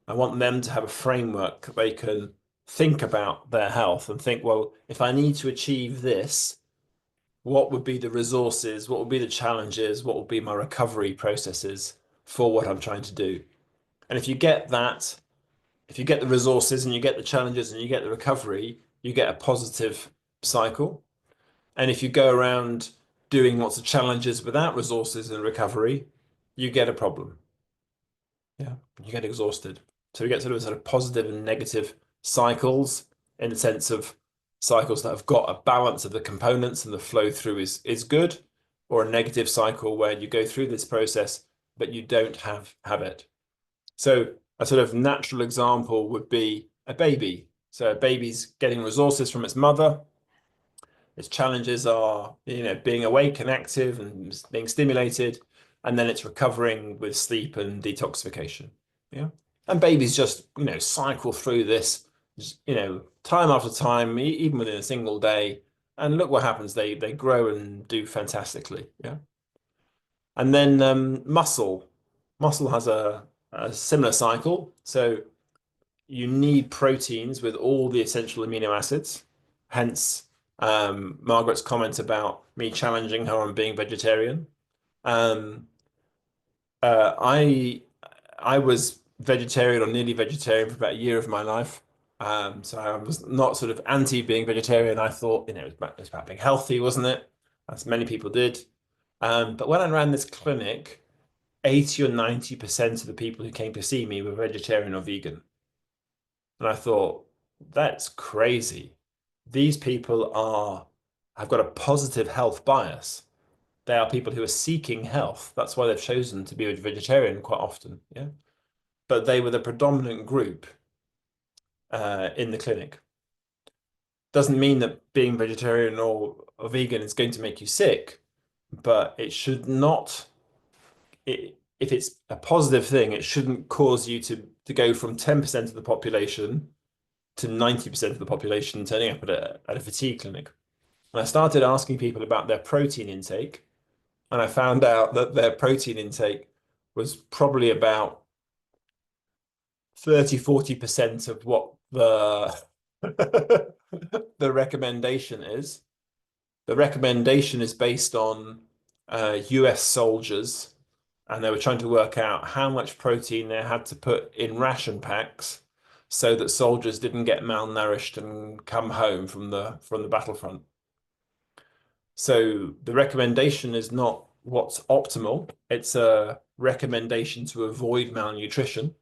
I want them to have a framework they can think about their health and think, well, if I need to achieve this, what would be the resources? What would be the challenges? What would be my recovery processes for what I'm trying to do? And if you get that, if you get the resources and you get the challenges and you get the recovery, you get a positive cycle. And if you go around doing lots of challenges without resources and recovery, you get a problem. Yeah, you get exhausted. So we get sort of a positive and negative cycles in the sense of cycles that have got a balance of the components and the flow through is good, or a negative cycle where you go through this process but you don't have it. So a sort of natural example would be a baby. So a baby's getting resources from its mother. Its challenges are, being awake and active and being stimulated, and then it's recovering with sleep and detoxification. Yeah. And babies just, cycle through this, time after time, even within a single day. And look what happens. They grow and do fantastically. Yeah. And then muscle. Muscle has a similar cycle. So you need proteins with all the essential amino acids. Hence, Margaret's comment about me challenging her on being vegetarian. Um, I was vegetarian or nearly vegetarian for about a year of my life. So I was not sort of anti being vegetarian. I thought, it was about being healthy, wasn't it? As many people did. But when I ran this clinic, 80 or 90% of the people who came to see me were vegetarian or vegan. And I thought, that's crazy. These people have got a positive health bias. They are people who are seeking health. That's why they've chosen to be a vegetarian quite often. Yeah. But they were the predominant group in the clinic. Doesn't mean that being vegetarian or vegan is going to make you sick, but it should not, if it's a positive thing, it shouldn't cause you to go from 10% of the population to 90% of the population turning up at a fatigue clinic. And I started asking people about their protein intake, and I found out that their protein intake was probably about 30–40% of what the the recommendation is. The recommendation is based on US soldiers, and they were trying to work out how much protein they had to put in ration packs so that soldiers didn't get malnourished and come home from the battlefront. So the recommendation is not what's optimal. It's a recommendation to avoid malnutrition.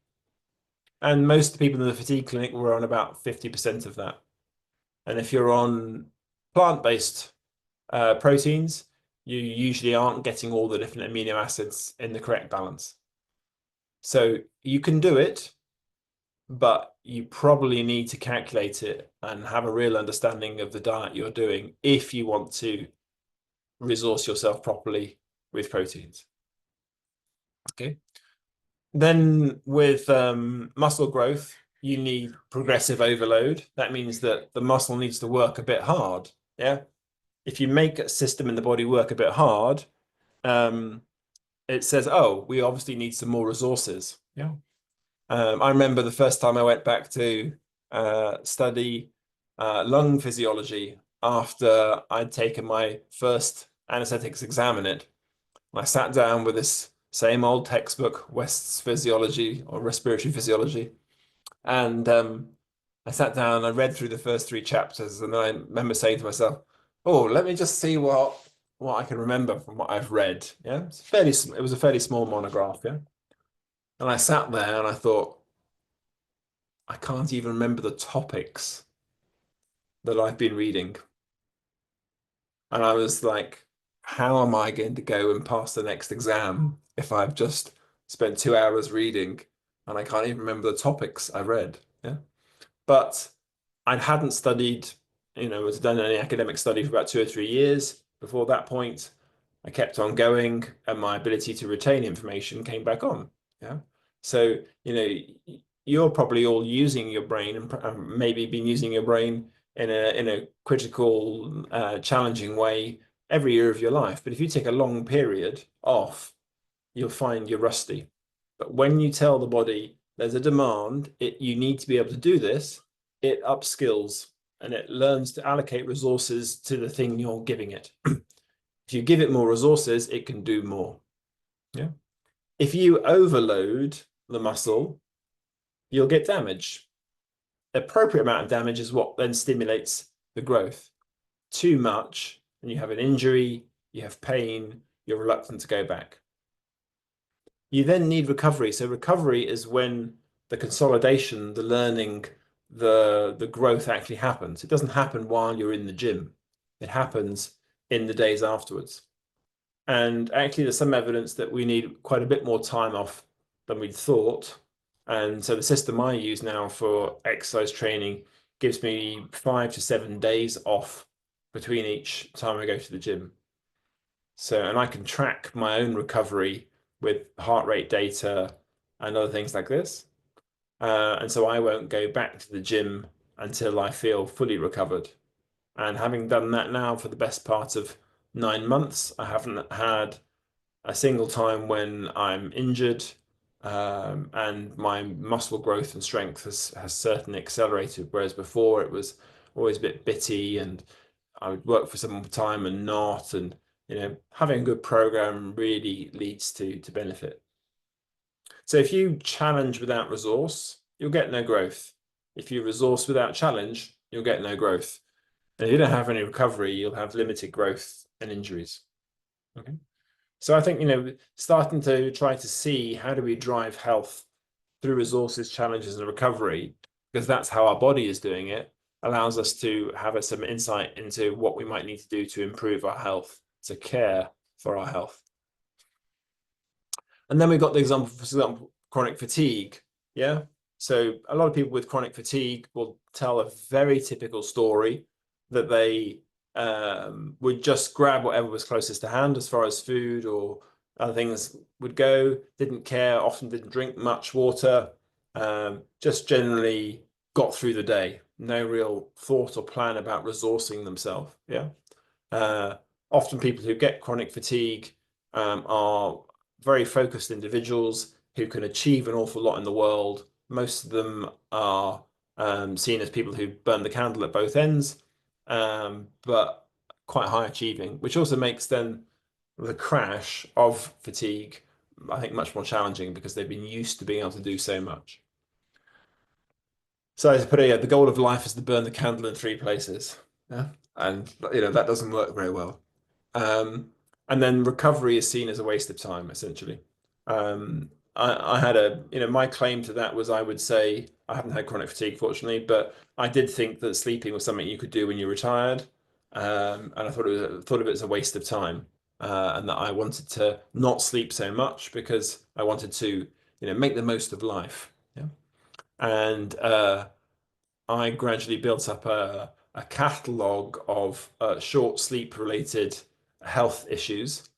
And most of the people in the fatigue clinic were on about 50% of that. And if you're on plant-based proteins, you usually aren't getting all the different amino acids in the correct balance. So you can do it, but you probably need to calculate it and have a real understanding of the diet you're doing if you want to resource yourself properly with proteins. Okay. Then with muscle growth, you need progressive overload. That means that the muscle needs to work a bit hard. Yeah. If you make a system in the body work a bit hard, it says, oh, we obviously need some more resources. Yeah. I remember the first time I went back to study lung physiology after I'd taken my first anesthetics exam in it. I sat down with this same old textbook, West's Physiology or Respiratory Physiology, and I sat down and I read through the first 3 chapters, and then I remember saying to myself, "Oh, let me just see what I can remember from what I've read." Yeah, it was a fairly small monograph. Yeah, and I sat there and I thought, I can't even remember the topics that I've been reading. And I was like, how am I going to go and pass the next exam if I've just spent 2 hours reading and I can't even remember the topics I read? Yeah. But I hadn't studied, was done any academic study for about 2 or 3 years before that point. I kept on going and my ability to retain information came back on. Yeah. So, you're probably all using your brain and maybe been using your brain in a critical, challenging way every year of your life. But if you take a long period off, you'll find you're rusty. But when you tell the body there's a demand, you need to be able to do this, it upskills and it learns to allocate resources to the thing you're giving it. If you give it more resources, it can do more. Yeah. If you overload the muscle, you'll get damage. The appropriate amount of damage is what then stimulates the growth. Too much, and you have an injury, you have pain, you're reluctant to go back. You then need recovery. So recovery is when the consolidation, the learning, the growth actually happens. It doesn't happen while you're in the gym. It happens in the days afterwards. And actually, there's some evidence that we need quite a bit more time off than we'd thought. And so the system I use now for exercise training gives me 5 to 7 days off between each time I go to the gym. So, and I can track my own recovery with heart rate data and other things like this. And so I won't go back to the gym until I feel fully recovered. And having done that now for the best part of 9 months, I haven't had a single time when I'm injured, and my muscle growth and strength has certainly accelerated. Whereas before it was always a bit bitty, and I would work for some time and not, and having a good program really leads to benefit. So if you challenge without resource, you'll get no growth. If you resource without challenge, you'll get no growth. And if you don't have any recovery, you'll have limited growth and injuries. Okay. So I think, starting to try to see how do we drive health through resources, challenges, and recovery, because that's how our body is doing it, allows us to have some insight into what we might need to do to improve our health, to care for our health. And then we've got the example, for example, chronic fatigue. Yeah. So a lot of people with chronic fatigue will tell a very typical story that they would just grab whatever was closest to hand as far as food or other things would go, didn't care, often didn't drink much water, just generally got through the day. No real thought or plan about resourcing themselves. Yeah. Often people who get chronic fatigue are very focused individuals who can achieve an awful lot in the world. Most of them are seen as people who burn the candle at both ends, but quite high achieving, which also makes then the crash of fatigue, I think, much more challenging because they've been used to being able to do so much. So I put it, the goal of life is to burn the candle in 3 places. Yeah. And that doesn't work very well. And then recovery is seen as a waste of time, essentially. I had my claim to that was, I would say, I haven't had chronic fatigue, fortunately, but I did think that sleeping was something you could do when you're retired. And I thought of it as a waste of time, and that I wanted to not sleep so much because I wanted to, make the most of life. Yeah. And I gradually built up a catalogue of short sleep related health issues,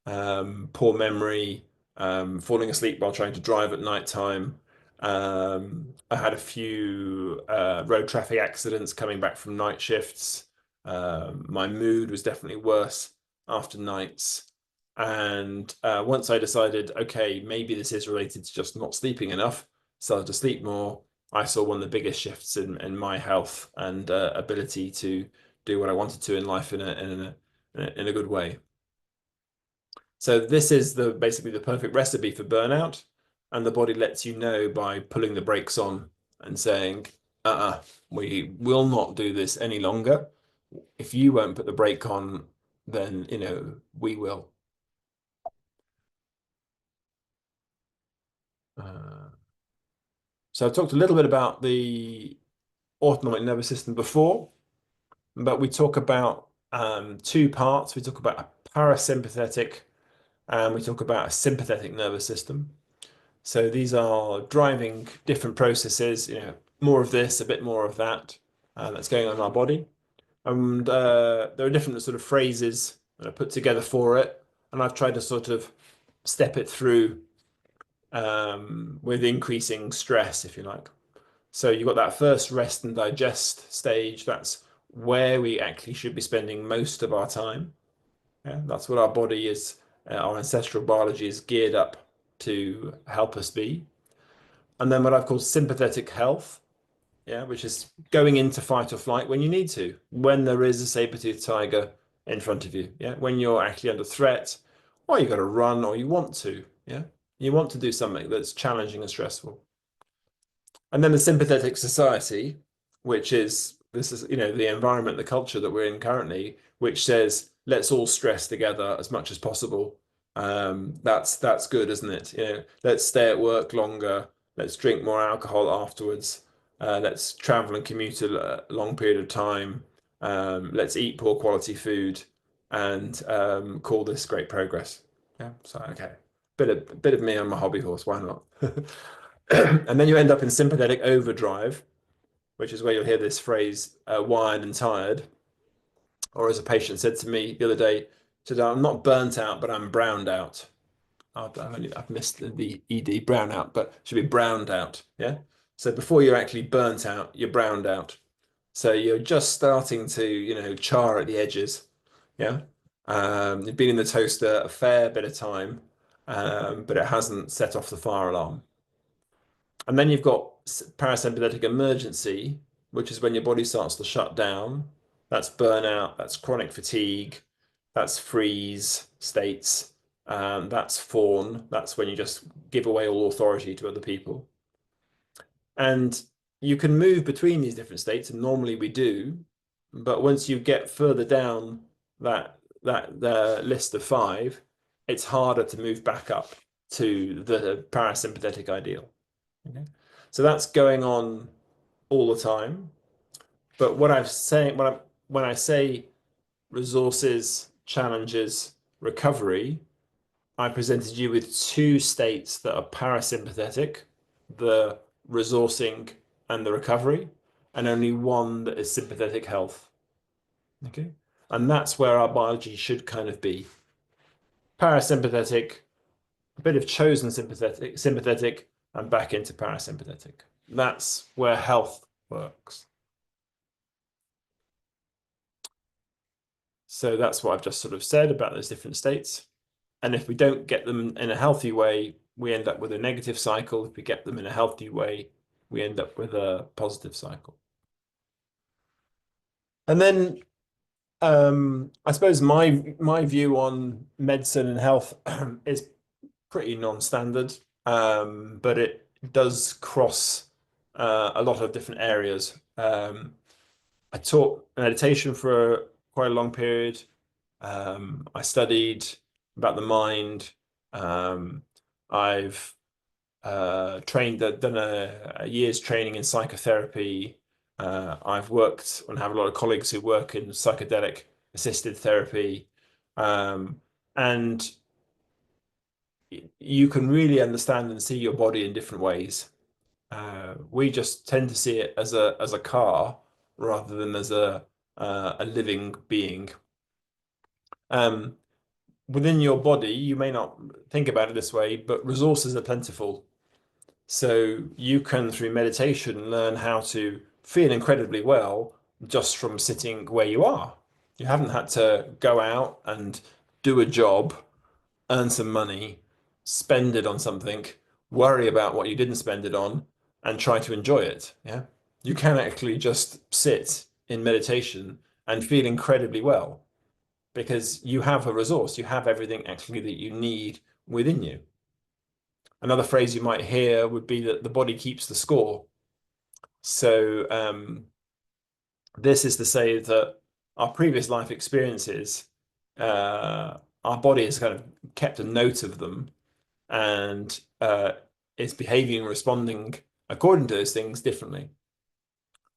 poor memory, falling asleep while trying to drive at night time. I had a few road traffic accidents coming back from night shifts. My mood was definitely worse after nights. And once I decided, okay, maybe this is related to just not sleeping enough, started to sleep more, I saw one of the biggest shifts in my health and ability to do what I wanted to in life in a good way. So this is basically the perfect recipe for burnout, and the body lets you know by pulling the brakes on and saying, we will not do this any longer. If you won't put the brake on, then we will. So I've talked a little bit about the autonomic nervous system before, but we talk about 2 parts. We talk about a parasympathetic and we talk about a sympathetic nervous system. So these are driving different processes, more of this, a bit more of that, that's going on in our body. And there are different sort of phrases that I put together for it, and I've tried to sort of step it through with increasing stress, if you like. So you've got that first rest and digest stage. That's where we actually should be spending most of our time. Yeah, that's what our body is, our ancestral biology is geared up to help us be. And then what I've called sympathetic health, yeah, which is going into fight or flight when you need to, when there is a saber-toothed tiger in front of you, yeah, when you're actually under threat, or you've got to run, or you want to, yeah, you want to do something that's challenging and stressful. And then the sympathetic society, which is the environment, the culture that we're in currently, which says let's all stress together as much as possible. That's good, isn't it? Let's stay at work longer. Let's drink more alcohol afterwards. let's travel and commute a long period of time. Let's eat poor quality food and call this great progress. Yeah, so okay, bit of me on my hobby horse. Why not? And then you end up in sympathetic overdrive, which is where you'll hear this phrase, wired and tired. Or as a patient said to me the other day, said, I'm not burnt out, but I'm browned out. I've missed the ED, brown out, but it should be browned out. Yeah. So before you're actually burnt out, you're browned out. So you're just starting to, char at the edges. Yeah. You've been in the toaster a fair bit of time, but it hasn't set off the fire alarm. And then you've got parasympathetic emergency, which is when your body starts to shut down. That's burnout, that's chronic fatigue, that's freeze states, that's fawn. That's when you just give away all authority to other people. And you can move between these different states, and normally we do. But once you get further down that list of 5, it's harder to move back up to the parasympathetic ideal. Okay. So that's going on all the time. But what I'm saying, when I say resources, challenges, recovery, I presented you with 2 states that are parasympathetic, the resourcing and the recovery, and only 1 that is sympathetic health. Okay. And that's where our biology should kind of be. Parasympathetic, a bit of chosen sympathetic, and back into parasympathetic. That's where health works. So that's what I've just sort of said about those different states. And if we don't get them in a healthy way, we end up with a negative cycle. If we get them in a healthy way, we end up with a positive cycle. And then I suppose my view on medicine and health is pretty non-standard, but it does cross a lot of different areas. I taught meditation for quite a long period. I studied about the mind. I've done a year's training in psychotherapy. I've worked and have a lot of colleagues who work in psychedelic assisted therapy. And you can really understand and see your body in different ways. We just tend to see it as a car rather than as a living being. Within your body, you may not think about it this way, but resources are plentiful. So you can, through meditation, learn how to feel incredibly well just from sitting where you are. You haven't had to go out and do a job, earn some money, spend it on something, worry about what you didn't spend it on, and try to enjoy it. Yeah. You can actually just sit in meditation and feel incredibly well because you have a resource, you have everything actually that you need within you. Another phrase you might hear would be that the body keeps the score. So this is to say that our previous life experiences, our body has kind of kept a note of them and is behaving and responding according to those things differently.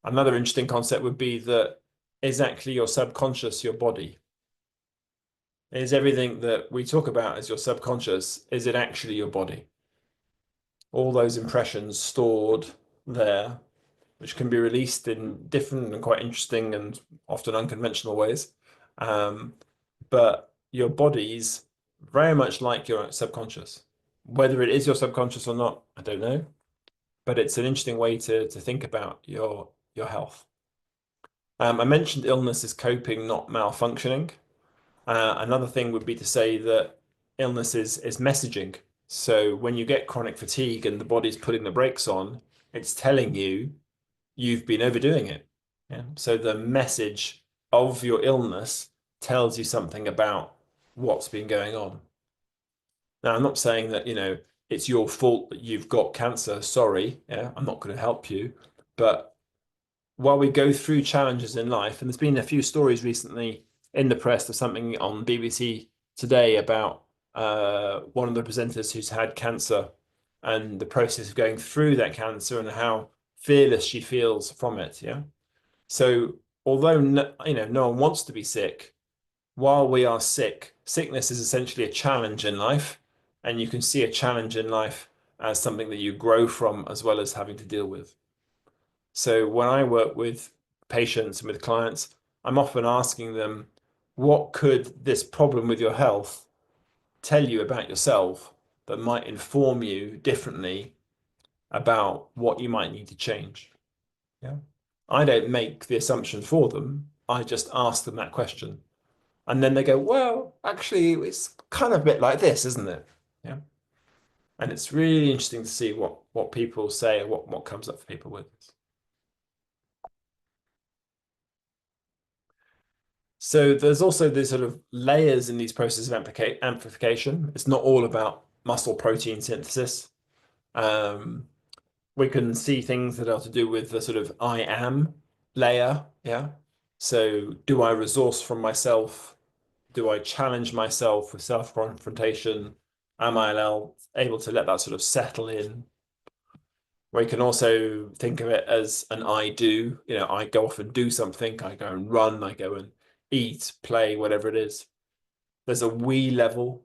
Another interesting concept would be that is actually your subconscious your body? Is everything that we talk about as your subconscious, is it actually your body? All those impressions stored there, which can be released in different and quite interesting and often unconventional ways. But your body's very much like your subconscious. Whether it is your subconscious or not, I don't know. But it's an interesting way to think about your health. I mentioned illness is coping, not malfunctioning. Another thing would be to say that illness is messaging. So when you get chronic fatigue and the body's putting the brakes on, it's telling you you've been overdoing it. Yeah. So the message of your illness tells you something about what's been going on. Now, I'm not saying that, it's your fault that you've got cancer. Sorry. Yeah, I'm not going to help you. But while we go through challenges in life, and there's been a few stories recently in the press of something on BBC Today about one of the presenters who's had cancer and the process of going through that cancer and how fearless she feels from it. Yeah. So although no one wants to be sick, while we are sick, sickness is essentially a challenge in life, and you can see a challenge in life as something that you grow from as well as having to deal with. So when I work with patients and with clients, I'm often asking them, what could this problem with your health tell you about yourself that might inform you differently about what you might need to change? Yeah. I don't make the assumption for them. I just ask them that question. And then they go, well, actually, it's kind of a bit like this, isn't it? Yeah. And it's really interesting to see what people say and what comes up for people with this. So there's also these sort of layers in these processes of amplification. It's not all about muscle protein synthesis. We can see things that are to do with the sort of I am layer. Yeah. So do I resource from myself? Do I challenge myself with self-confrontation? Am I able to let that sort of settle in? We can also think of it as an I do. I go off and do something. I go and run. I go and eat, play, whatever it is. There's a we level.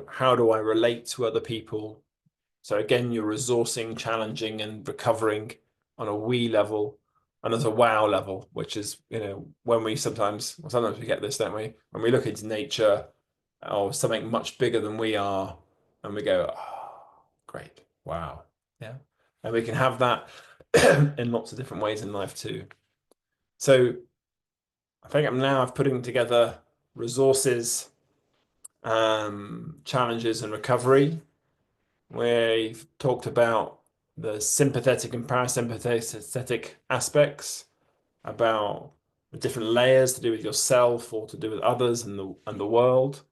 How do I relate to other people? So again, you're resourcing, challenging, and recovering on a we level. And there's a wow level, which is, when we sometimes we get this, don't we? When we look into nature or something much bigger than we are, and we go, oh, great, wow. Yeah. And we can have that in lots of different ways in life too. So I think I've putting together resources, challenges, and recovery. We've talked about the sympathetic and parasympathetic aspects, about the different layers to do with yourself or to do with others and the world.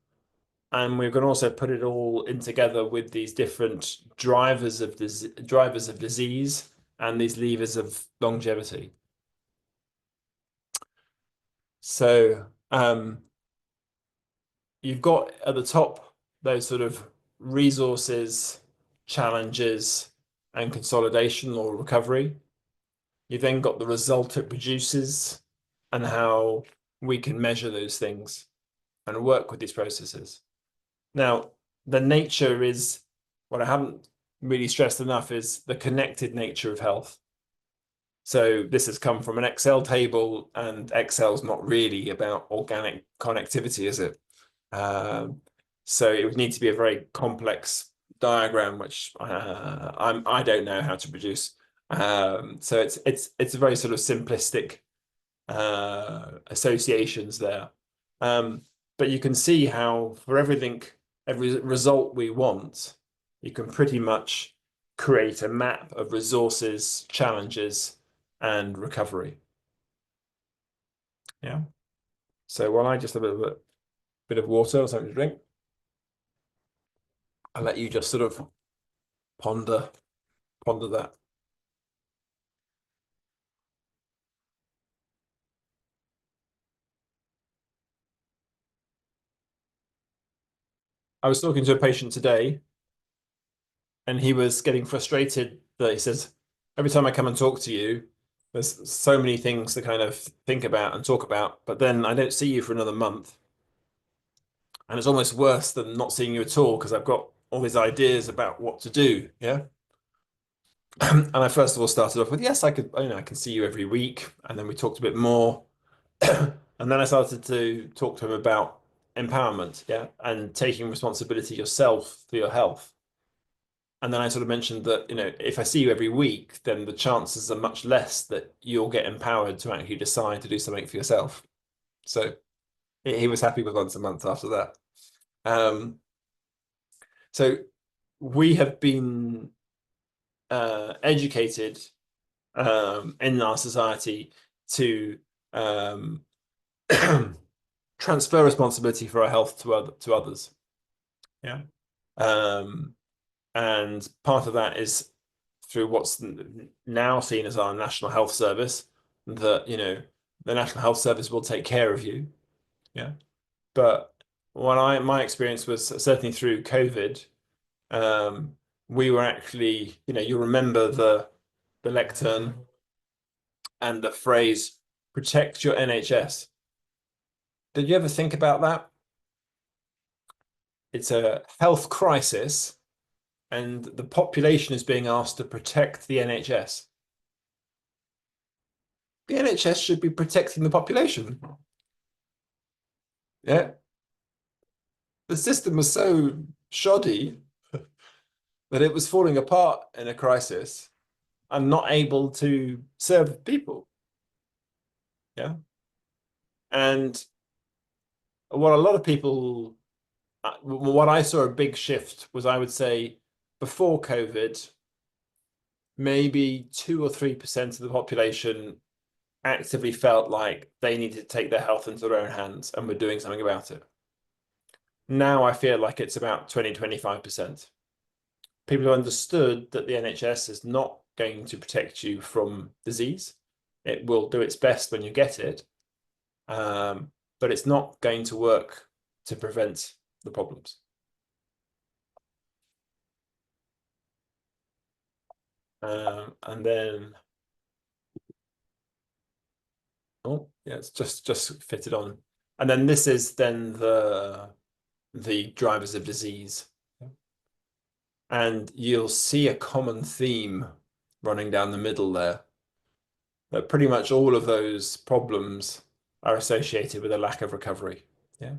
And we're going to also put it all in together with these different drivers of disease and these levers of longevity. So you've got at the top those sort of resources, challenges, and consolidation or recovery. You then got the result it produces and how we can measure those things and work with these processes. Now, the nature is what I haven't really stressed enough is the connected nature of health. So this has come from an Excel table, and Excel's not really about organic connectivity, is it? So it would need to be a very complex diagram, which I don't know how to produce. So it's a very sort of simplistic associations there. But you can see how for every result we want, you can pretty much create a map of resources, challenges, and recovery. Yeah. So while I just have a bit of water or something to drink, I'll let you just sort of ponder that. I was talking to a patient today, and he was getting frustrated that he says, every time I come and talk to you, there's so many things to kind of think about and talk about, but then I don't see you for another month. And it's almost worse than not seeing you at all because I've got all these ideas about what to do. Yeah. And I first of all started off with, yes, I can see you every week. And then we talked a bit more. And then I started to talk to him about empowerment, yeah, and taking responsibility yourself for your health. And then I sort of mentioned that, if I see you every week, then the chances are much less that you'll get empowered to actually decide to do something for yourself. So he was happy with once a month after that. So we have been educated in our society to transfer responsibility for our health to others. Yeah. And part of that is through what's now seen as our National Health Service, that, the National Health Service will take care of you. Yeah. But my experience was certainly through COVID, we were actually, you remember the lectern and the phrase protect your NHS. Did you ever think about that? It's a health crisis and the population is being asked to protect the NHS. The NHS should be protecting the population. Yeah. The system was so shoddy that it was falling apart in a crisis and not able to serve people. Yeah. And what a lot of people, what I saw a big shift was, I would say, before COVID, maybe 2 or 3% of the population actively felt like they needed to take their health into their own hands and were doing something about it. Now I feel like it's about 20-25%. People have understood that the NHS is not going to protect you from disease. It will do its best when you get it, but it's not going to work to prevent the problems. And then, oh yeah, it's just fitted on. And then this is then the drivers of disease. And you'll see a common theme running down the middle there, that pretty much all of those problems are associated with a lack of recovery. Yeah.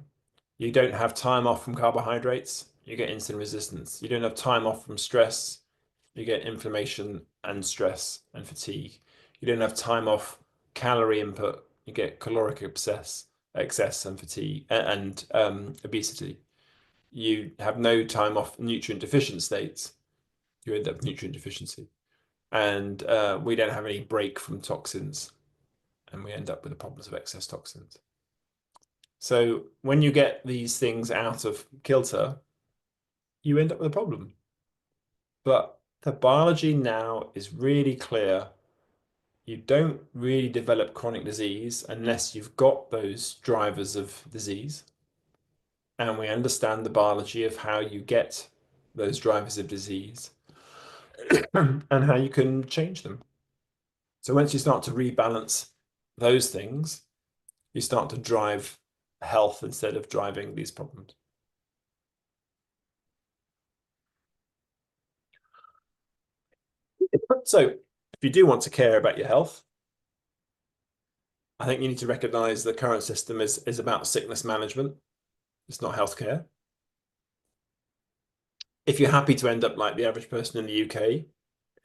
You don't have time off from carbohydrates, you get insulin resistance. You don't have time off from stress, you get inflammation and stress and fatigue. You don't have time off calorie input, you get caloric excess and fatigue and obesity. You have no time off nutrient deficient states, you end up with nutrient deficiency. And we don't have any break from toxins, and we end up with the problems of excess toxins. So when you get these things out of kilter, you end up with a problem. But the biology now is really clear. You don't really develop chronic disease unless you've got those drivers of disease. And we understand the biology of how you get those drivers of disease and how you can change them. So once you start to rebalance those things, you start to drive health instead of driving these problems. So if you do want to care about your health, I think you need to recognize the current system is about sickness management. It's not healthcare. If you're happy to end up like the average person in the UK,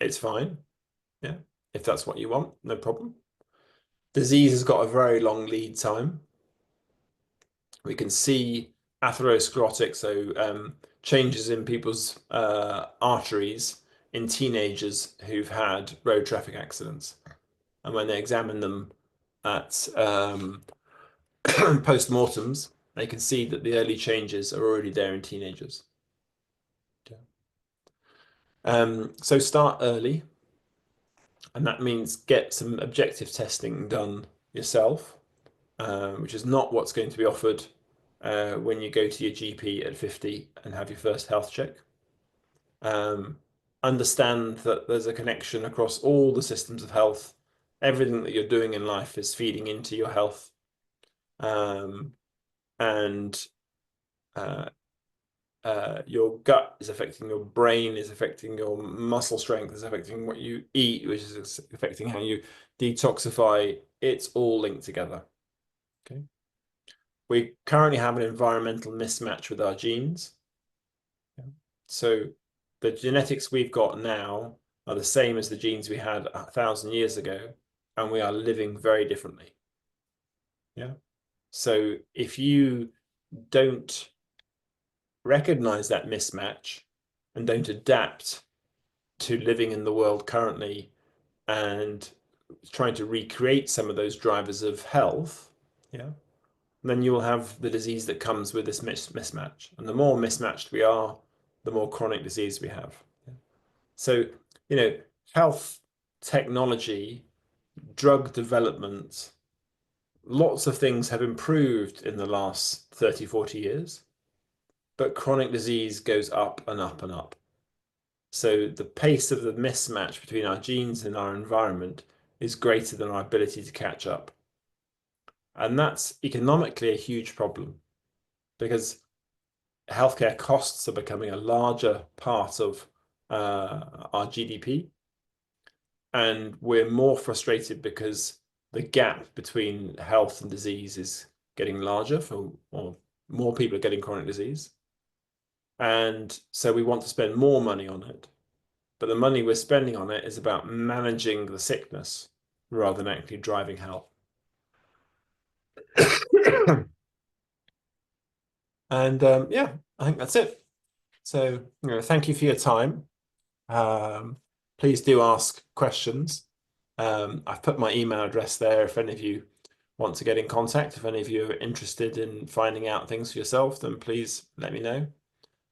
it's fine. Yeah. If that's what you want, no problem. Disease has got a very long lead time. We can see atherosclerotic, so changes in people's arteries in teenagers who've had road traffic accidents. And when they examine them at post-mortems, they can see that the early changes are already there in teenagers. So start early, and that means get some objective testing done yourself, which is not what's going to be offered when you go to your GP at 50 and have your first health check. Understand that there's a connection across all the systems of health. Everything that you're doing in life is feeding into your health. Your gut is affecting your brain, is affecting your muscle strength, is affecting what you eat, which is affecting how you detoxify. It's all linked together. Okay. We currently have an environmental mismatch with our genes. So the genetics we've got now are the same as the genes we had 1,000 years ago, and we are living very differently. Yeah. So if you don't recognize that mismatch and don't adapt to living in the world currently and trying to recreate some of those drivers of health, yeah, then you will have the disease that comes with this mismatch. And the more mismatched we are, the more chronic disease we have. So, health technology, drug development, lots of things have improved in the last 30, 40 years, but chronic disease goes up and up and up. So the pace of the mismatch between our genes and our environment is greater than our ability to catch up. And that's economically a huge problem because healthcare costs are becoming a larger part of our GDP. And we're more frustrated because the gap between health and disease is getting larger or more people are getting chronic disease. And so we want to spend more money on it. But the money we're spending on it is about managing the sickness rather than actually driving health. And yeah, I think that's it. So, thank you for your time. Please do ask questions. I've put my email address there if any of you want to get in contact. If any of you are interested in finding out things for yourself, then please let me know.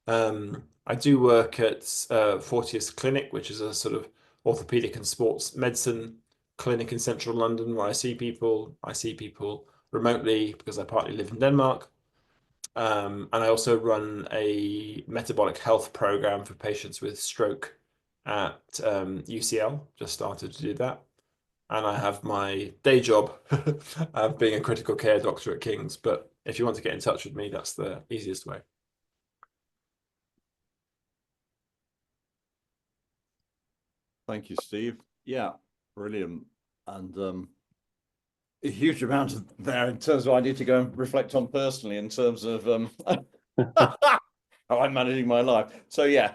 I do work at Fortius Clinic, which is a sort of orthopedic and sports medicine clinic in central London where I see people. I see people remotely because I partly live in Denmark. And I also run a metabolic health program for patients with stroke at UCL, just started to do that. And I have my day job of being a critical care doctor at King's. But if you want to get in touch with me, that's the easiest way. Thank you, Steve. Yeah, brilliant. And a huge amount there in terms of I need to go and reflect on personally in terms of how I'm managing my life. So yeah,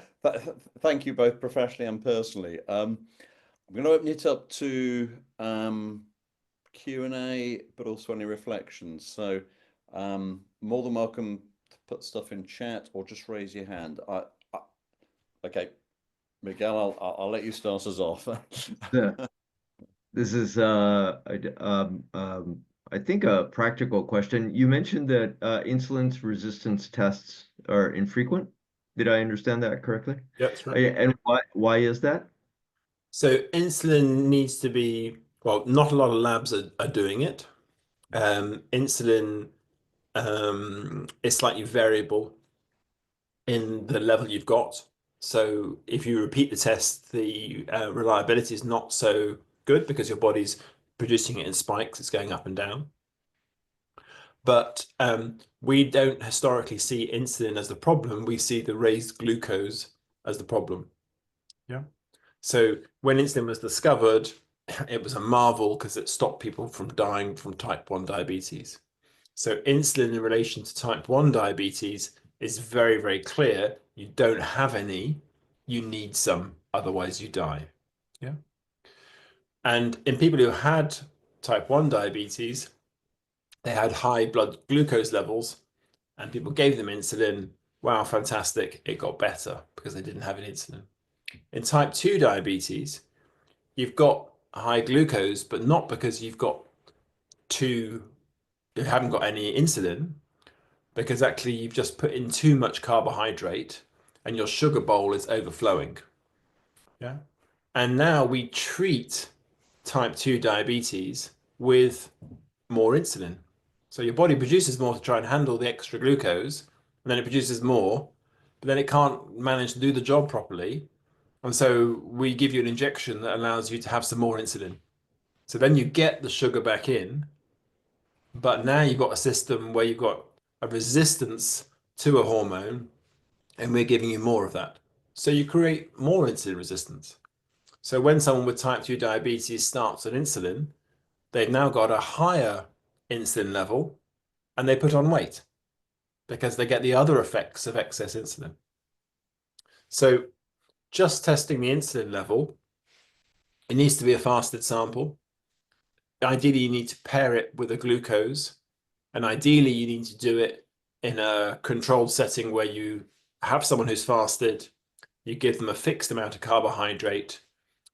thank you both professionally and personally. I'm going to open it up to Q&A, but also any reflections. So more than welcome to put stuff in chat or just raise your hand. Okay, Miguel, I'll let you start us off. Yeah. This is I think a practical question. You mentioned that insulin resistance tests are infrequent. Did I understand that correctly? Yeah, that's right. And why is that? So insulin needs to be, well, not a lot of labs are doing it. Insulin is slightly variable in the level you've got. So if you repeat the test, the reliability is not so good because your body's producing it in spikes. It's going up and down. But we don't historically see insulin as the problem. We see the raised glucose as the problem. Yeah. So when insulin was discovered, it was a marvel because it stopped people from dying from type 1 diabetes. So insulin in relation to type 1 diabetes is very, very clear. You don't have any, you need some, otherwise you die. Yeah. And in people who had type 1 diabetes, they had high blood glucose levels and people gave them insulin. Wow, fantastic. It got better because they didn't have an insulin. In type 2 diabetes, you've got high glucose, but not because you haven't got any insulin, because actually you've just put in too much carbohydrate and your sugar bowl is overflowing. Yeah. And now we treat type 2 diabetes with more insulin. So your body produces more to try and handle the extra glucose, and then it produces more, but then it can't manage to do the job properly. And so we give you an injection that allows you to have some more insulin. So then you get the sugar back in, but now you've got a system where you've got a resistance to a hormone, and we're giving you more of that. So you create more insulin resistance. So when someone with type 2 diabetes starts on insulin, they've now got a higher insulin level and they put on weight because they get the other effects of excess insulin. So just testing the insulin level, it needs to be a fasted sample. Ideally, you need to pair it with a glucose, and ideally you need to do it in a controlled setting where you have someone who's fasted, you give them a fixed amount of carbohydrate,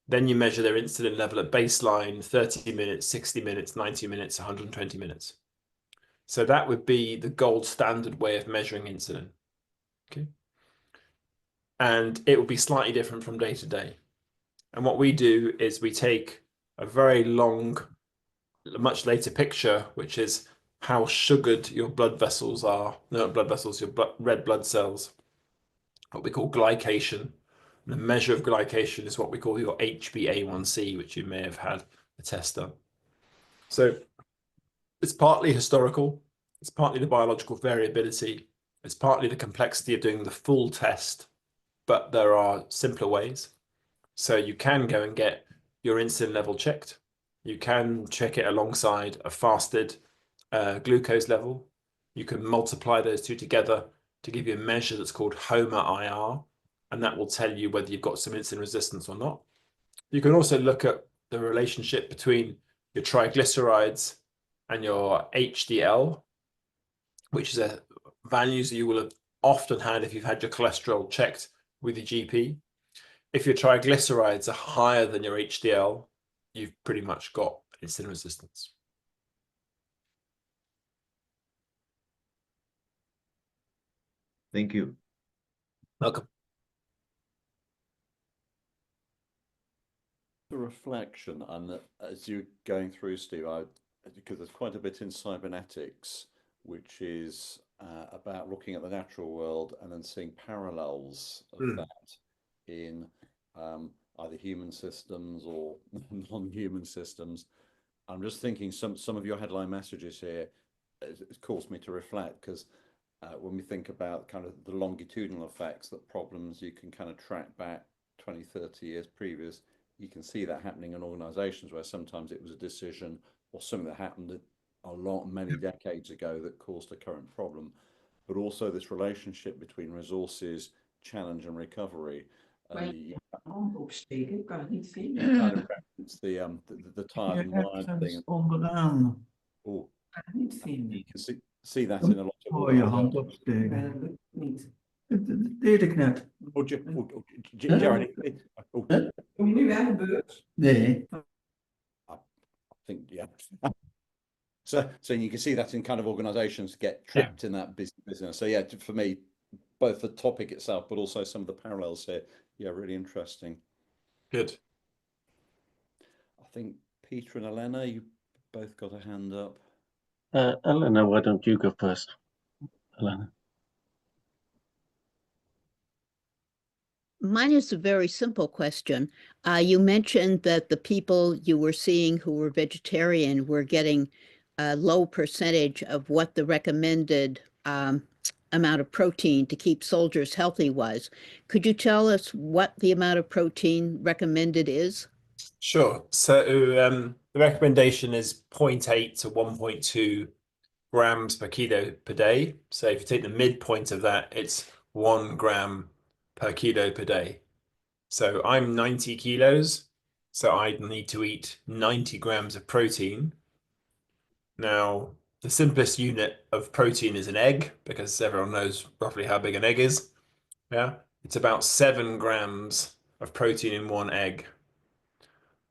then you measure their insulin level at baseline, 30 minutes, 60 minutes, 90 minutes, 120 minutes. So that would be the gold standard way of measuring insulin. Okay. And it will be slightly different from day to day. And what we do is we take a very long, much later picture, which is how sugared your blood vessels are, no blood vessels, your red blood cells, what we call glycation. The measure of glycation is what we call your HbA1c, which you may have had a test done. So it's partly historical, it's partly the biological variability, it's partly the complexity of doing the full test, but there are simpler ways. So you can go and get your insulin level checked. You can check it alongside a fasted glucose level. You can multiply those two together to give you a measure that's called HOMA-IR, and that will tell you whether you've got some insulin resistance or not. You can also look at the relationship between your triglycerides and your HDL, which is a values that you will have often had if you've had your cholesterol checked with your GP. If your triglycerides are higher than your HDL, you've pretty much got insulin resistance. Thank you. Welcome. The reflection, and as you're going through, Steve, because there's quite a bit in cybernetics, which is about looking at the natural world and then seeing parallels of that in either human systems or non-human systems. I'm just thinking some of your headline messages here, it caused me to reflect, because when we think about kind of the longitudinal effects, that problems you can kind of track back 20, 30 years previous, you can see that happening in organizations where sometimes it was a decision or something that happened many decades ago that caused a current problem, but also this relationship between resources, challenge and recovery. And opsteken, kan het niet zien. kind of reference the tired and wired thing. Onderaan. Oh, Kan het niet vinden. you can see that in a lot of Oh, je hand opsteken. Dat lukt niet. Dat deed ik net. Jared, Kom je nu aan de beurt? Nee. I think, yeah. So you can see that in kind of organizations get trapped in that business. So yeah, for me, both the topic itself, but also some of the parallels here. Yeah, really interesting. Good. I think Peter and Elena, you both got a hand up. Elena, why don't you go first? Elena. Mine is a very simple question. You mentioned that the people you were seeing who were vegetarian were getting a low percentage of what the recommended amount of protein to keep soldiers healthy was. Could you tell us what the amount of protein recommended is? Sure. So the recommendation is 0.8 to 1.2 grams per kilo per day. So if you take the midpoint of that, it's 1 gram per kilo per day. So I'm 90 kilos, so I need to eat 90 grams of protein. Now, the simplest unit of protein is an egg, because everyone knows roughly how big an egg is. Yeah, it's about 7 grams of protein in one egg.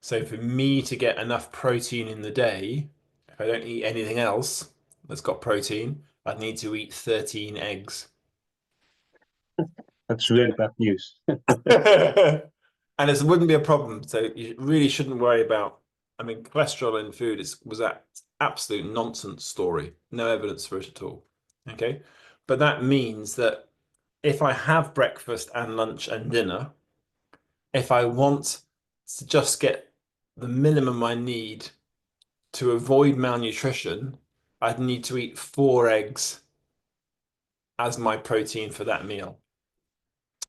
So for me to get enough protein in the day, if I don't eat anything else that's got protein, I'd need to eat 13 eggs. That's really bad news. And it wouldn't be a problem. So you really shouldn't worry about, I mean, cholesterol in food was that absolute nonsense story. No evidence for it at all. Okay. But that means that if I have breakfast and lunch and dinner, if I want to just get the minimum I need to avoid malnutrition, I'd need to eat 4 eggs as my protein for that meal.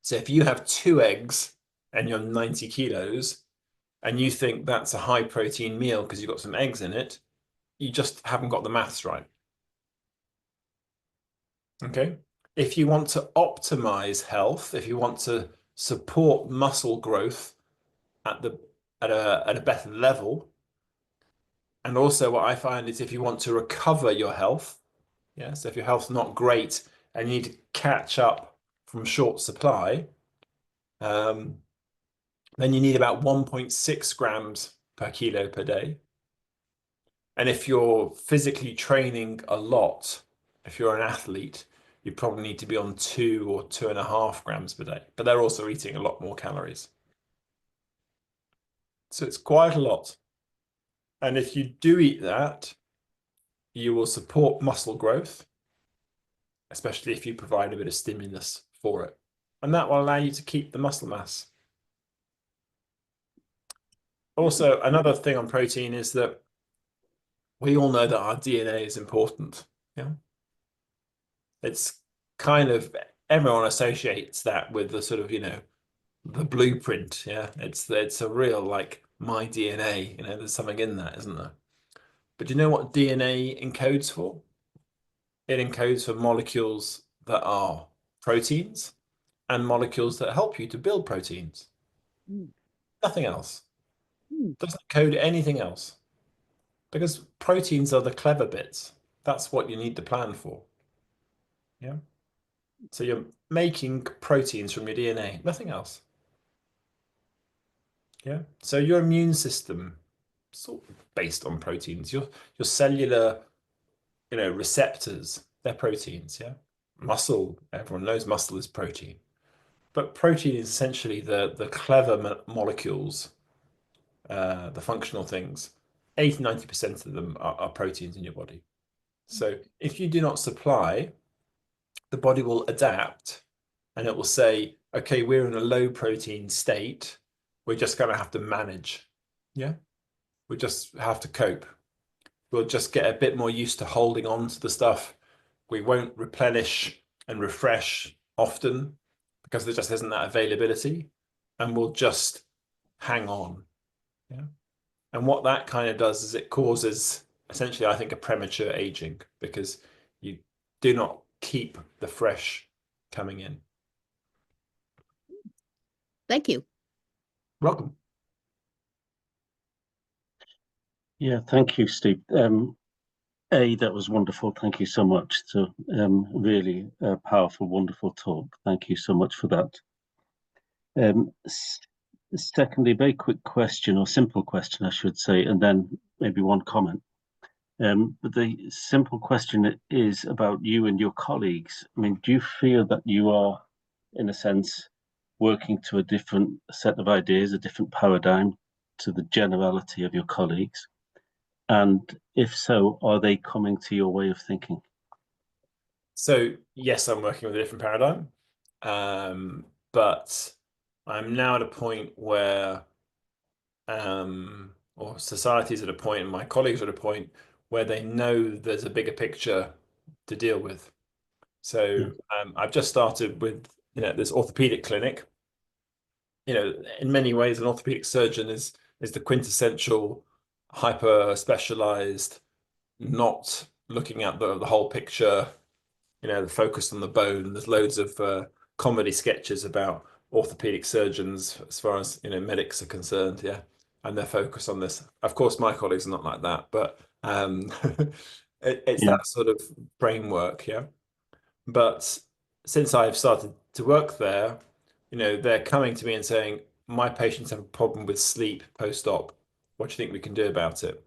So if you have 2 eggs and you're 90 kilos and you think that's a high protein meal because you've got some eggs in it, you just haven't got the maths right. Okay. If you want to optimize health, if you want to support muscle growth at a better level, and also what I find is if you want to recover your health, yeah, so if your health's not great and you need to catch up from short supply, then you need about 1.6 grams per kilo per day. And if you're physically training a lot, if you're an athlete, you probably need to be on 2 or 2.5 grams per day, but they're also eating a lot more calories. So it's quite a lot. And if you do eat that, you will support muscle growth, especially if you provide a bit of stimulus for it. And that will allow you to keep the muscle mass. Also, another thing on protein is that we all know that our DNA is important. Yeah. It's kind of, everyone associates that with the sort of, the blueprint. Yeah. It's a real, like, my DNA, there's something in that, isn't there? But do you know what DNA encodes for? It encodes for molecules that are proteins and molecules that help you to build proteins. Mm. Nothing else. Mm. Doesn't code anything else. Because proteins are the clever bits. That's what you need to plan for. Yeah. So you're making proteins from your DNA, nothing else. Yeah. So your immune system, sort of based on proteins, your cellular, receptors, they're proteins. Yeah. Muscle, everyone knows muscle is protein. But protein is essentially the clever molecules, the functional things. 80–90% of them are proteins in your body. So if you do not supply, the body will adapt and it will say, okay, we're in a low protein state. We're just going to have to manage. Yeah. We just have to cope. We'll just get a bit more used to holding on to the stuff. We won't replenish and refresh often because there just isn't that availability. And we'll just hang on. Yeah. And what that kind of does is it causes essentially, I think, a premature aging because you do not keep the fresh coming in. Thank you. Welcome. Yeah, thank you, Steve. That was wonderful. Thank you so much. So really powerful, wonderful talk. Thank you so much for that. Secondly, very quick question, or simple question, I should say, and then maybe one comment. But the simple question is about you and your colleagues. I mean, do you feel that you are, in a sense, working to a different set of ideas, a different paradigm to the generality of your colleagues? And if so, are they coming to your way of thinking? So yes, I'm working with a different paradigm, but I'm now at a point where, or society's at a point, and my colleagues are at a point where they know there's a bigger picture to deal with. So I've just started with, this orthopedic clinic. In many ways, an orthopedic surgeon is the quintessential hyper specialized, not looking at the whole picture, the focus on the bone. There's loads of comedy sketches about orthopedic surgeons as far as medics are concerned, yeah, and their focus on this. Of course, my colleagues are not like that, but it's Yeah. that sort of framework, yeah. But since I've started to work there, they're coming to me and saying, my patients have a problem with sleep post-op. What do you think we can do about it?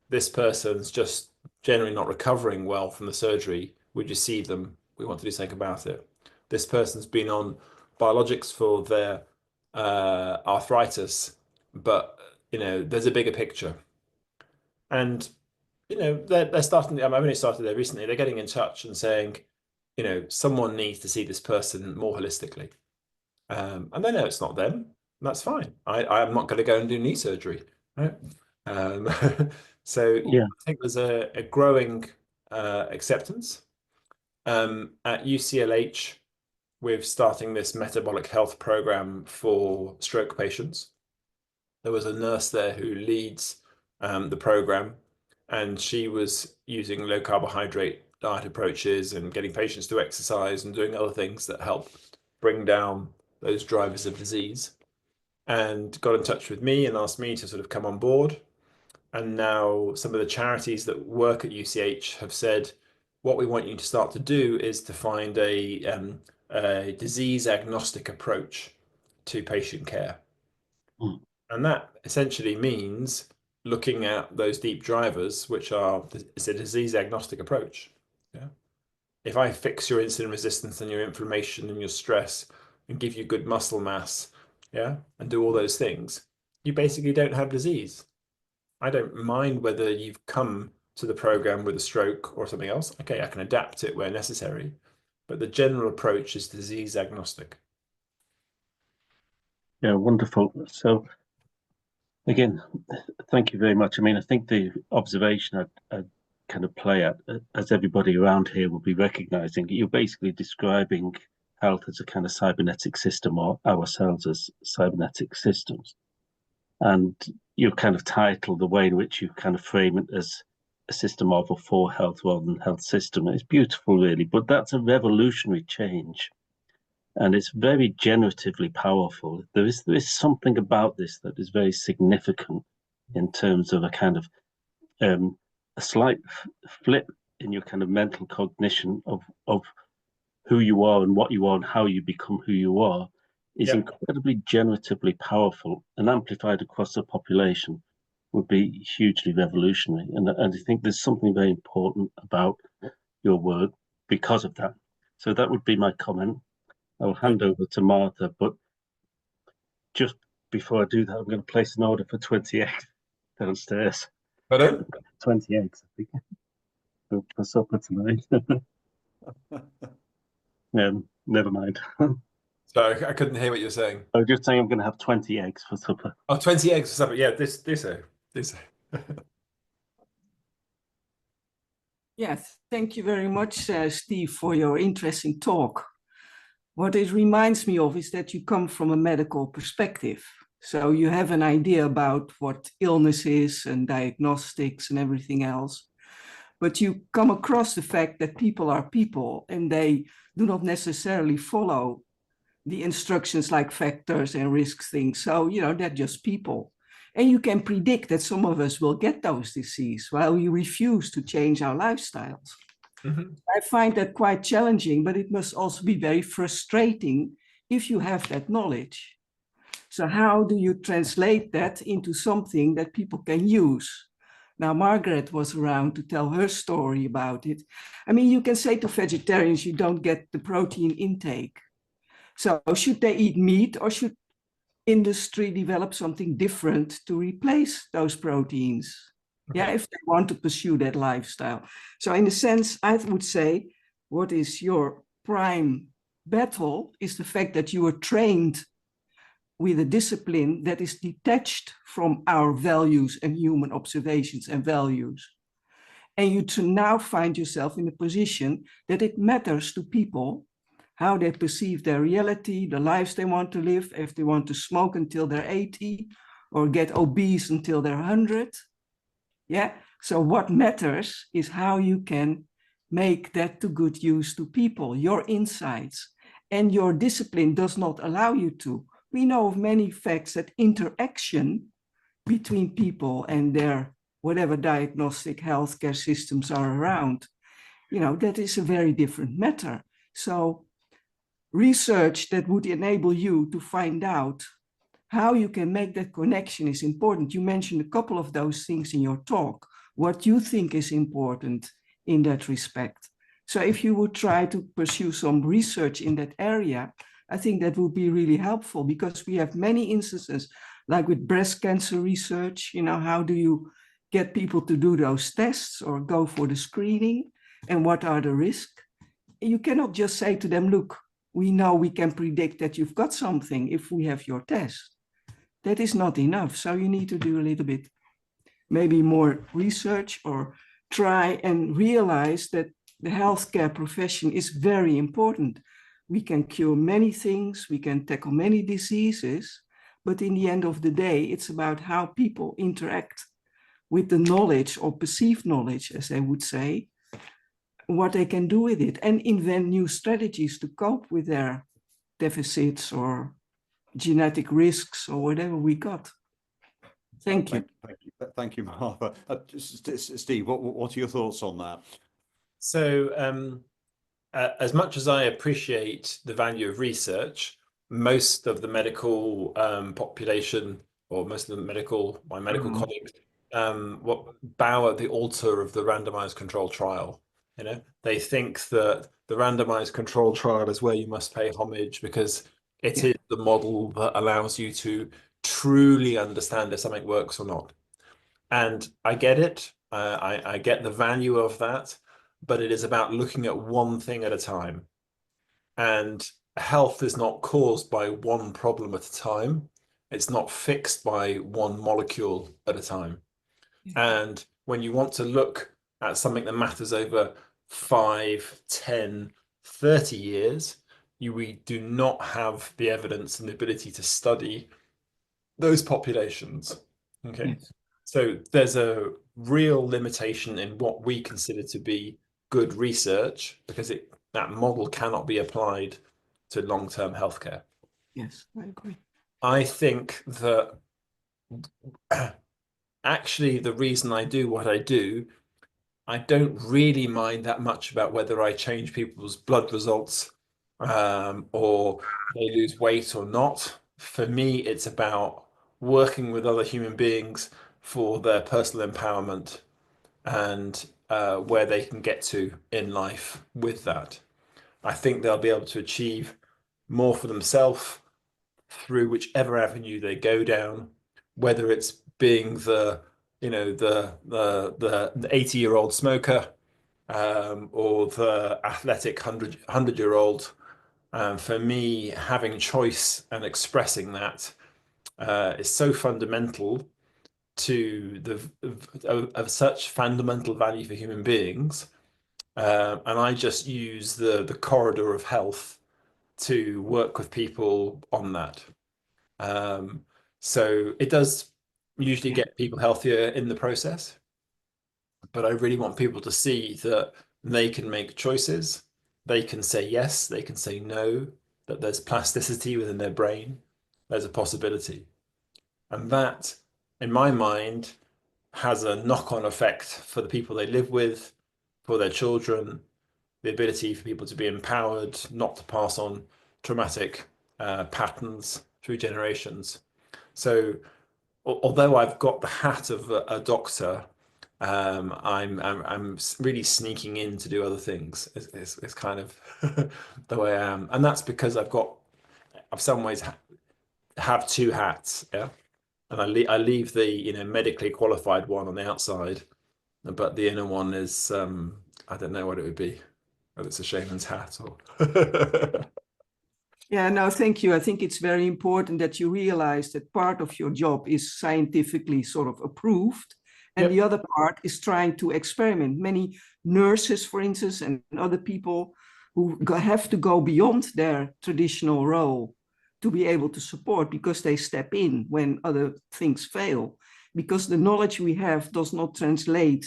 This person's just generally not recovering well from the surgery. Would you see them? We want to do something about it. This person's been on biologics for their arthritis, but there's a bigger picture. And they're starting. I've only started there recently. They're getting in touch and saying, someone needs to see this person more holistically. And they know it's not them. And that's fine. I'm not going to go and do knee surgery, right? So Yeah. I think there's a growing acceptance. At UCLH, we're starting this metabolic health program for stroke patients. There was a nurse there who leads the program, and she was using low carbohydrate diet approaches and getting patients to exercise and doing other things that help bring down those drivers of disease, and got in touch with me and asked me to sort of come on board. And now some of the charities that work at UCH have said, what we want you to start to do is to find a disease agnostic approach to patient care. Mm. And that essentially means looking at those deep drivers, which it's a disease agnostic approach. Yeah. If I fix your insulin resistance and your inflammation and your stress and give you good muscle mass, yeah, and do all those things, you basically don't have disease. I don't mind whether you've come to the program with a stroke or something else. Okay, I can adapt it where necessary, but the general approach is disease agnostic. Yeah, wonderful. So Again, thank you very much. I mean, I think the observation I'd kind of play at, as everybody around here will be recognizing, you're basically describing health as a kind of cybernetic system, or ourselves as cybernetic systems. And you kind of title the way in which you kind of frame it as a system of or for health rather than health system. It's beautiful, really, but that's a revolutionary change. And it's very generatively powerful. There is something about this that is very significant in terms of a kind of a slight flip in your kind of mental cognition of who you are and what you are and how you become who you are is incredibly generatively powerful, and amplified across the population would be hugely revolutionary. And I think there's something very important about your work because of that. So that would be my comment. I'll hand over to Martha, but just before I do that, I'm going to place an order for 20 eggs downstairs. Pardon? 20 eggs, I think, for supper tonight. Never mind. Sorry, I couldn't hear what you were saying. I was just saying I'm going to have 20 eggs for supper. Oh, 20 eggs for supper. Yeah, this. Yes, thank you very much, Steve, for your interesting talk. What it reminds me of is that you come from a medical perspective. So you have an idea about what illness is and diagnostics and everything else. But you come across the fact that people are people and they do not necessarily follow the instructions like factors and risks things. So, they're just people. And you can predict that some of us will get those diseases while we refuse to change our lifestyles. Mm-hmm. I find that quite challenging, but it must also be very frustrating if you have that knowledge. So how do you translate that into something that people can use? Now, Margaret was around to tell her story about it. I mean, you can say to vegetarians, you don't get the protein intake. So should they eat meat, or should industry develop something different to replace those proteins? Okay. Yeah, if they want to pursue that lifestyle. So in a sense, I would say what is your prime battle is the fact that you were trained with a discipline that is detached from our values and human observations and values. And you to now find yourself in a position that it matters to people how they perceive their reality, the lives they want to live, if they want to smoke until they're 80 or get obese until they're 100. Yeah, so what matters is how you can make that to good use to people, your insights, and your discipline does not allow you to. We know of many facts that interaction between people and their whatever diagnostic healthcare systems are around, that is a very different matter. So research that would enable you to find out how you can make that connection is important. You mentioned a couple of those things in your talk, what you think is important in that respect. So if you would try to pursue some research in that area, I think that would be really helpful, because we have many instances, like with breast cancer research, how do you get people to do those tests or go for the screening, and what are the risks? You cannot just say to them, look, we know we can predict that you've got something if we have your test. That is not enough. So you need to do a little bit, maybe more research, or try and realize that the healthcare profession is very important. We can cure many things, we can tackle many diseases, but in the end of the day, it's about how people interact with the knowledge, or perceived knowledge, as they would say, what they can do with it, and invent new strategies to cope with their deficits or genetic risks or whatever we got. Thank you. Thank you, Martha. Steve, what are your thoughts on that? So as much as I appreciate the value of research, most of the medical population, or most of the my medical colleagues, bow at the altar of the randomized control trial. They think that the randomized control trial is where you must pay homage, because it is the model that allows you to truly understand if something works or not. And I get it. I get the value of that, but it is about looking at one thing at a time. And health is not caused by one problem at a time. It's not fixed by one molecule at a time. Yeah. And when you want to look at something that matters over 5, 10, 30 years, we do not have the evidence and the ability to study those populations. Okay. Yes. So there's a real limitation in what we consider to be good research, because that model cannot be applied to long-term healthcare. Yes, I agree. I think that actually the reason I do what I do, I don't really mind that much about whether I change people's blood results or they lose weight or not. For me, it's about working with other human beings for their personal empowerment and where they can get to in life with that. I think they'll be able to achieve more for themselves through whichever avenue they go down, whether it's being the, you know, the 80-year-old smoker or the athletic 100-year-old. For me, having choice and expressing that is so fundamental to of such fundamental value for human beings. And I just use the corridor of health to work with people on that. So it does usually get people healthier in the process, but I really want people to see that they can make choices. They can say yes, they can say no, that there's plasticity within their brain. There's a possibility. And that, in my mind, has a knock-on effect for the people they live with, for their children, the ability for people to be empowered, not to pass on traumatic patterns through generations. So although I've got the hat of a doctor, I'm really sneaking in to do other things. It's kind of the way I am, and that's because I've some ways have two hats, yeah. And I leave the, you know, medically qualified one on the outside, but the inner one is I don't know what it would be, whether it's a shaman's hat or. Yeah, no, thank you. I think it's very important that you realize that part of your job is scientifically sort of approved, and Yep. the other part is trying to experiment. Many nurses, for instance, and other people who have to go beyond their traditional role to be able to support, because they step in when other things fail, because the knowledge we have does not translate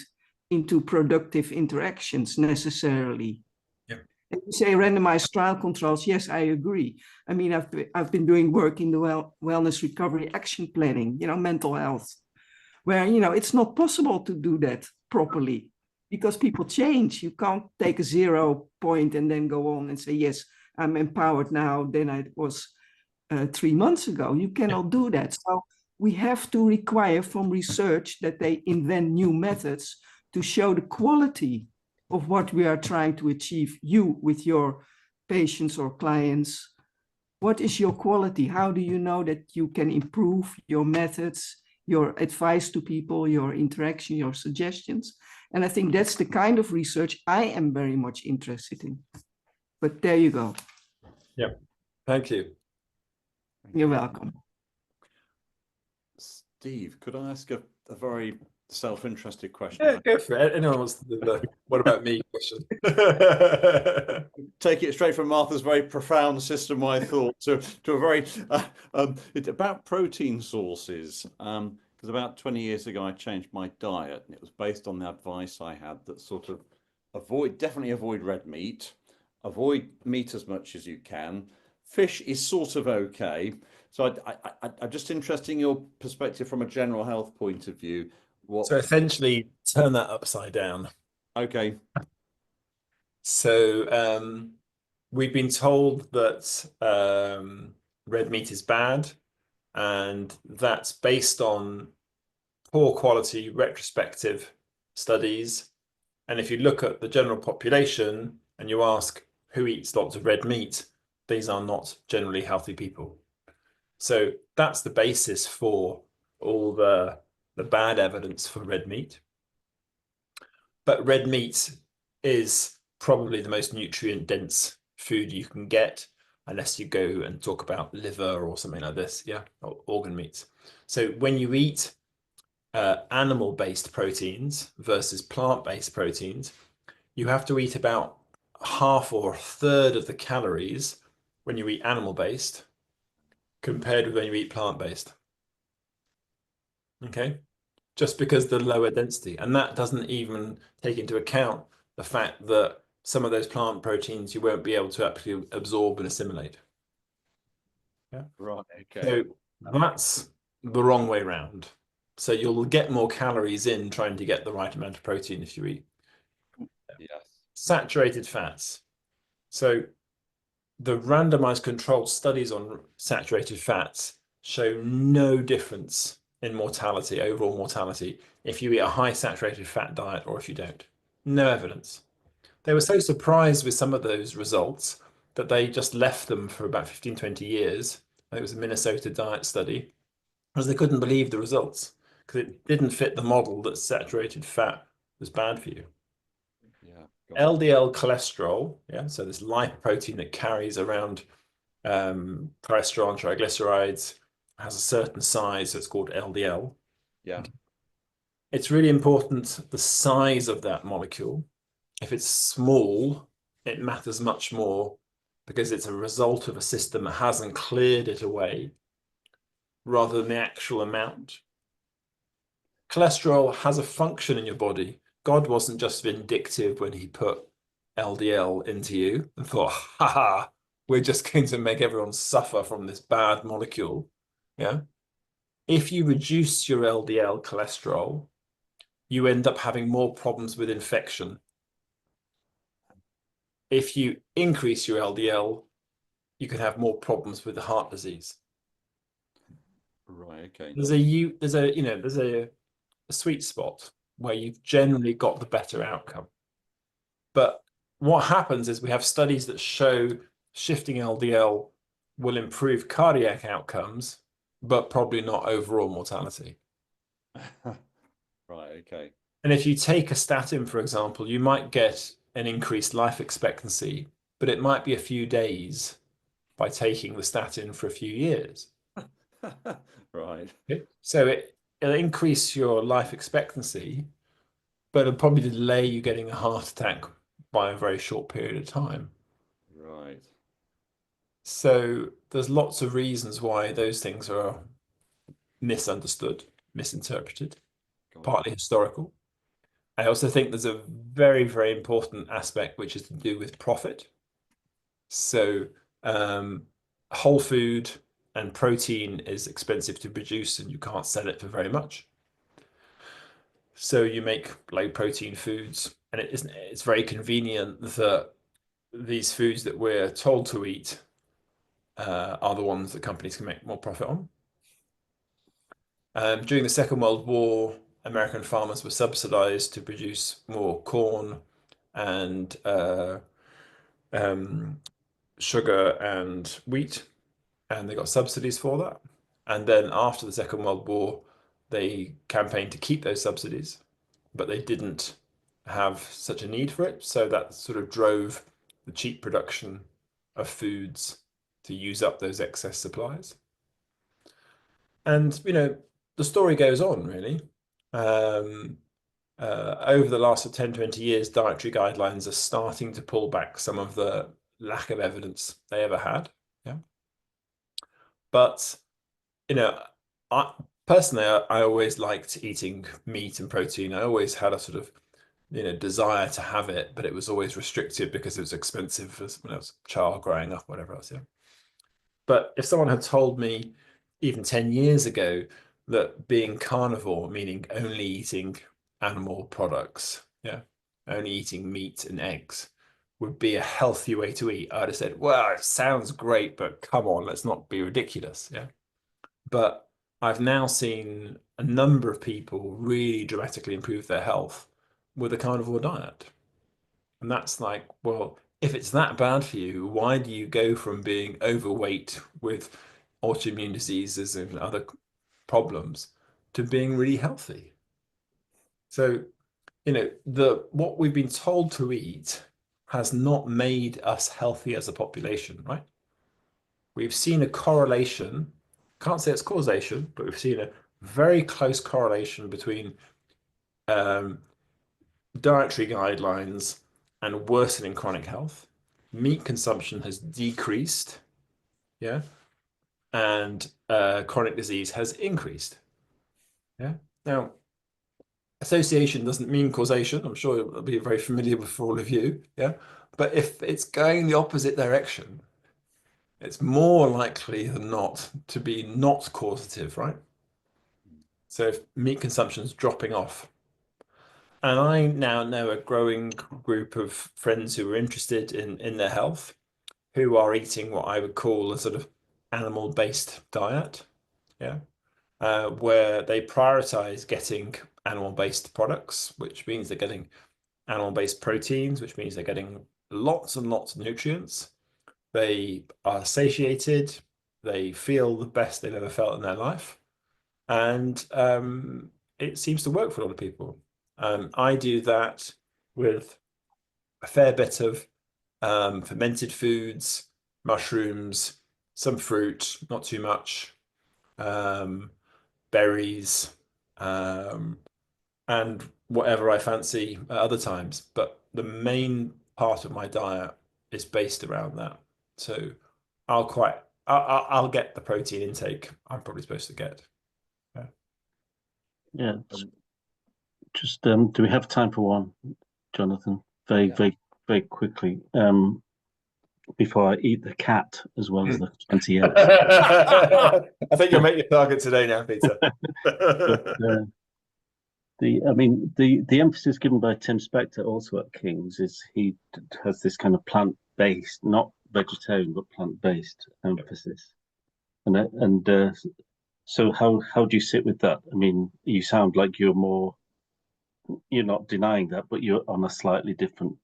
into productive interactions necessarily. And you say randomized trial controls. Yes, I agree. I mean, I've been doing work in the wellness recovery action planning, you know, mental health, where, you know, it's not possible to do that properly because people change. You can't take a 0 point and then go on and say, yes, I'm empowered now than I was 3 months ago. You cannot do that. So we have to require from research that they invent new methods to show the quality of what we are trying to achieve, you with your patients or clients. What is your quality? How do you know that you can improve your methods, your advice to people, your interaction, your suggestions? And I think that's the kind of research I am very much interested in. But there you go. Yeah, thank you. You're welcome. Steve, could I ask a very self-interested question? Yeah, go for it. Anyone wants to do the what about me question? Take it straight from Martha's very profound system-wide thought to a very it's about protein sources. Because about 20 years ago, I changed my diet, and it was based on the advice I had that sort of definitely avoid red meat, avoid meat as much as you can. Fish is sort of okay. So I'm just interested in your perspective from a general health point of view. So essentially, turn that upside down. Okay. So we've been told that red meat is bad, and that's based on poor quality retrospective studies. And if you look at the general population and you ask who eats lots of red meat, these are not generally healthy people. So that's the basis for all the bad evidence for red meat. But red meat is probably the most nutrient dense food you can get. unless you go and talk about liver or something like this, yeah, or organ meats. So when you eat animal-based proteins versus plant-based proteins, you have to eat about half or a third of the calories when you eat animal-based compared with when you eat plant-based. Okay, just because the lower density, and that doesn't even take into account the fact that some of those plant proteins you won't be able to actually absorb and assimilate. Yeah. Right. Okay. So that's the wrong way round. So you'll get more calories in trying to get the right amount of protein if you eat. Yes. Saturated fats. So the randomized controlled studies on saturated fats show no difference in mortality, overall mortality, if you eat a high saturated fat diet or if you don't. No evidence. They were so surprised with some of those results that they just left them for about 15, 20 years. It was a Minnesota diet study, because they couldn't believe the results, because it didn't fit the model that saturated fat was bad for you. Yeah. Got it. LDL cholesterol, yeah, so this lipoprotein that carries around cholesterol and triglycerides, has a certain size, so it's called LDL. Yeah. It's really important the size of that molecule. If it's small, it matters much more because it's a result of a system that hasn't cleared it away rather than the actual amount. Cholesterol has a function in your body. God wasn't just vindictive when he put LDL into you and thought, ha, we're just going to make everyone suffer from this bad molecule. Yeah. If you reduce your LDL cholesterol, you end up having more problems with infection. If you increase your LDL, you can have more problems with the heart disease. Right. Okay. There's a sweet spot where you've generally got the better outcome. But what happens is we have studies that show shifting LDL will improve cardiac outcomes, but probably not overall mortality. Right. Okay. And if you take a statin, for example, you might get an increased life expectancy, but it might be a few days by taking the statin for a few years. Right. Okay? So it'll increase your life expectancy, but it'll probably delay you getting a heart attack by a very short period of time. Right. So there's lots of reasons why those things are misunderstood, misinterpreted, Got it. partly historical. I also think there's a very, very important aspect which is to do with profit. So whole food and protein is expensive to produce and you can't sell it for very much. So you make low protein foods, and it's very convenient that these foods that we're told to eat are the ones that companies can make more profit on. During the Second World War, American farmers were subsidized to produce more corn and sugar and wheat, and they got subsidies for that. And then after the Second World War, they campaigned to keep those subsidies, but they didn't have such a need for it. So that sort of drove the cheap production of foods to use up those excess supplies. And, the story goes on, really. Over the last 10, 20 years, dietary guidelines are starting to pull back some of the lack of evidence they ever had. Yeah. But, I personally, I always liked eating meat and protein. I always had a sort of, desire to have it, but it was always restricted because it was expensive when I was a child growing up, whatever else. Yeah. But if someone had told me even 10 years ago that being carnivore, meaning only eating animal products, yeah, only eating meat and eggs, would be a healthy way to eat, I'd have said, well, it sounds great, but come on, let's not be ridiculous. Yeah. But I've now seen a number of people really dramatically improve their health with a carnivore diet. And that's like, well, if it's that bad for you, why do you go from being overweight with autoimmune diseases and other problems to being really healthy? So, what we've been told to eat has not made us healthy as a population, right? we've seen a correlation. Can't say it's causation, but we've seen a very close correlation between dietary guidelines and worsening chronic health. Meat consumption has decreased, yeah, and chronic disease has increased, yeah. Now, association doesn't mean causation. I'm sure it'll be very familiar for all of you, yeah. But if it's going the opposite direction, it's more likely than not to be not causative, right? So if meat consumption is dropping off, and I now know a growing group of friends who are interested in their health, who are eating what I would call a sort of animal-based diet, yeah, where they prioritize getting animal-based products, which means they're getting animal-based proteins, which means they're getting lots and lots of nutrients. They are satiated. They feel the best they've ever felt in their life. And it seems to work for a lot of people. I do that with a fair bit of fermented foods, mushrooms, some fruit, not too much, berries, and whatever I fancy at other times. But the main part of my diet is based around that. So I'll get the protein intake I'm probably supposed to get. Yeah. Just do we have time for one, Jonathan? Very quickly. Before I eat the cat as well as the 20 eggs. I think you'll make your target today now, Peter. But, the emphasis given by Tim Spector also at King's is he has this kind of plant-based, not vegetarian, but plant-based emphasis. So how do you sit with that? I mean, you sound like you're not denying that, but you're on a slightly different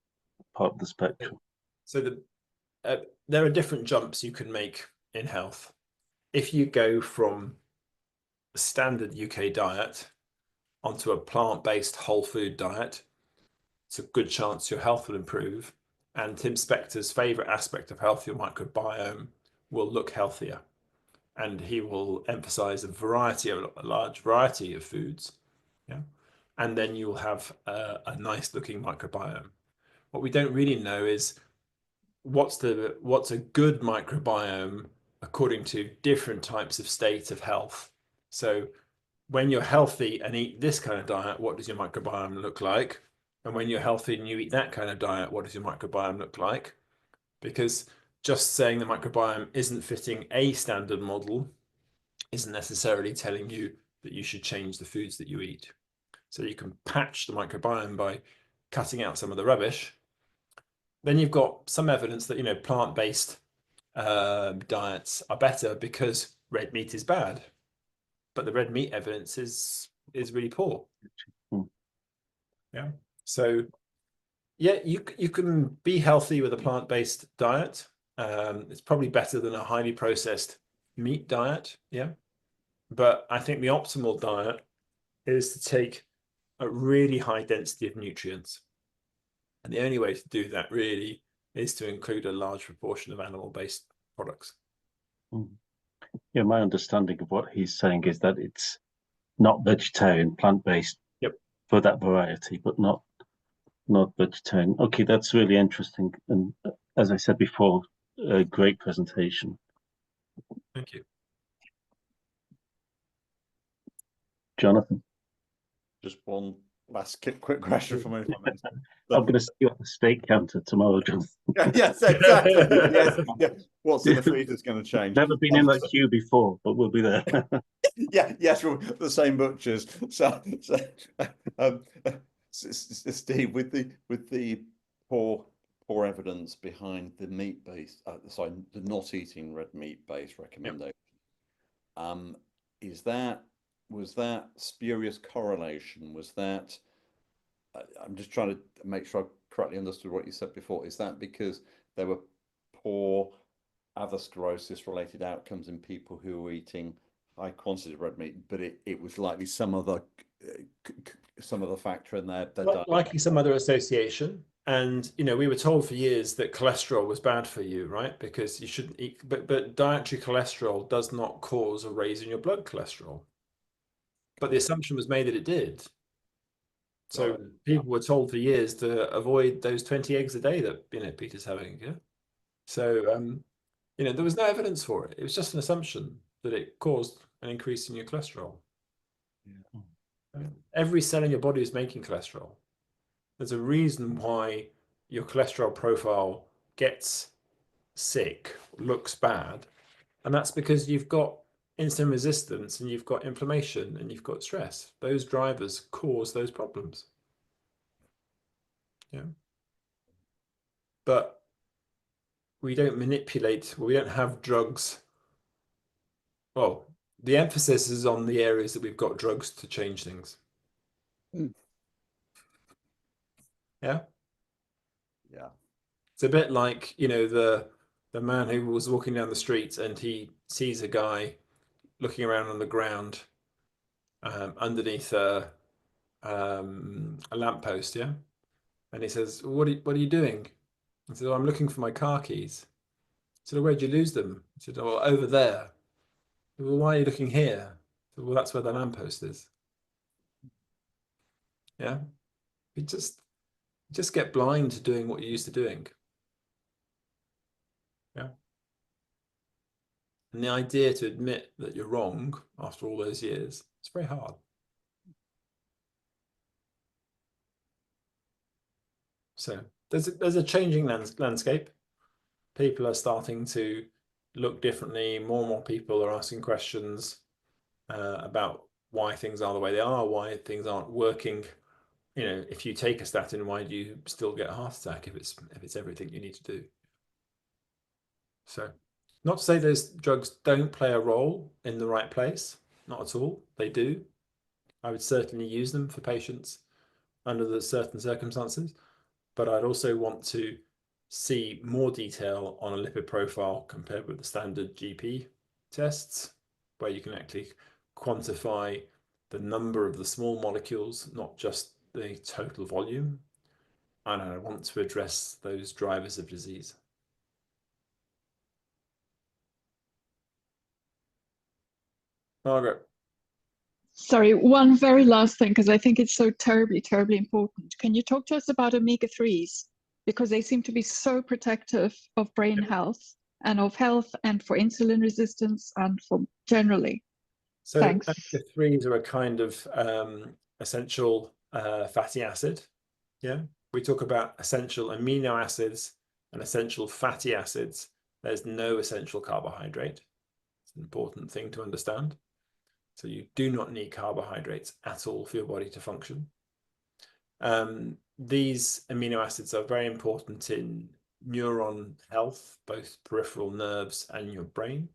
part of the spectrum. So there are different jumps you can make in health. If you go from a standard UK diet onto a plant-based whole food diet, it's a good chance your health will improve. And Tim Spector's favorite aspect of health, your microbiome, will look healthier. And he will emphasize a large variety of foods. Yeah. And then you'll have a nice looking microbiome. What we don't really know is what's a good microbiome according to different types of state of health. So when you're healthy and eat this kind of diet, what does your microbiome look like? And when you're healthy and you eat that kind of diet, what does your microbiome look like? Because just saying the microbiome isn't fitting a standard model isn't necessarily telling you that you should change the foods that you eat. So you can patch the microbiome by cutting out some of the rubbish. Then you've got some evidence that, plant-based diets are better because red meat is bad. But the red meat evidence is really poor. Yeah. So yeah, you can be healthy with a plant-based diet. It's probably better than a highly processed meat diet. Yeah. But I think the optimal diet is to take a really high density of nutrients. And the only way to do that really is to include a large proportion of animal-based products. Yeah, my understanding of what he's saying is that it's not vegetarian, plant-based. Yep. For that variety, but not vegetarian. Okay, that's really interesting. And as I said before, a great presentation. Thank you. Jonathan. Just one last quick question from me. I'm going to see you at the steak counter tomorrow, Jonathan. Yes, exactly. Yes. What's in the freezer is going to change. Never been in that queue before, but we'll be there. Yes, we're the same butchers. So Steve, with the poor evidence behind the meat-based, the not eating red meat-based recommendation, was that spurious correlation? Was that? I'm just trying to make sure I correctly understood what you said before. Is that because there were poor atherosclerosis-related outcomes in people who were eating high quantity of red meat, but it was likely some other factor in their diet? Likely some other association. And we were told for years that cholesterol was bad for you, right? Because you shouldn't eat, but dietary cholesterol does not cause a raise in your blood cholesterol. But the assumption was made that it did. So people were told for years to avoid those 20 eggs a day that Peter's having. Yeah. So there was no evidence for it. It was just an assumption that it caused an increase in your cholesterol. Yeah. Every cell in your body is making cholesterol. There's a reason why your cholesterol profile gets sick, looks bad, and that's because you've got insulin resistance and you've got inflammation and you've got stress. Those drivers cause those problems. Yeah. But we don't manipulate, we don't have drugs. Well, the emphasis is on the areas that we've got drugs to change things. Yeah. Yeah. It's a bit like, the man who was walking down the street and he sees a guy looking around on the ground underneath a lamppost, yeah? And he says, what are you doing? I said, oh, I'm looking for my car keys. I said, oh, where'd you lose them? He said, oh, over there. Said, well, why are you looking here? I said, well, that's where the lamppost is. Yeah? You just get blind to doing what you're used to doing. Yeah. And the idea to admit that you're wrong after all those years, it's very hard. So there's a changing landscape. People are starting to look differently. More and more people are asking questions about why things are the way they are, why things aren't working. If you take a statin, why do you still get a heart attack if it's everything you need to do? So, not to say those drugs don't play a role in the right place, not at all. They do. I would certainly use them for patients under the certain circumstances, but I'd also want to see more detail on a lipid profile compared with the standard GP tests, where you can actually quantify the number of the small molecules, not just the total volume. And I want to address those drivers of disease. Margaret. Sorry, one very last thing, because I think it's so terribly, terribly important. Can you talk to us about omega-3s? Because they seem to be so protective of brain health and of health and for insulin resistance and for generally. So Thanks. omega-3s are a kind of essential fatty acid. Yeah. We talk about essential amino acids and essential fatty acids. There's no essential carbohydrate. It's an important thing to understand. So you do not need carbohydrates at all for your body to function. These amino acids are very important in neuron health, both peripheral nerves and your brain.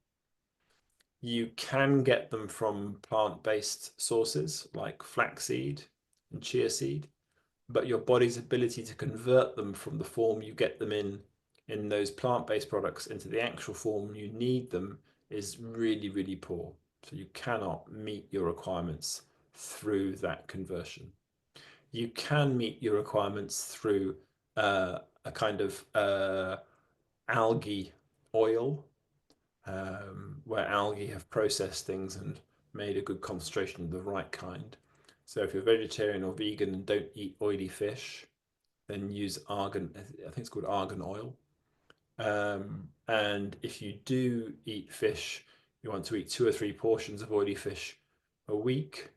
You can get them from plant-based sources like flaxseed and chia seed, but your body's ability to convert them from the form you get them in those plant-based products into the actual form you need them is really, really poor. So you cannot meet your requirements through that conversion. You can meet your requirements through a kind of algae oil, where algae have processed things and made a good concentration of the right kind. So if you're vegetarian or vegan and don't eat oily fish, then use argan, I think it's called argan oil. And if you do eat fish, you want to eat 2 or 3 portions of oily fish a week.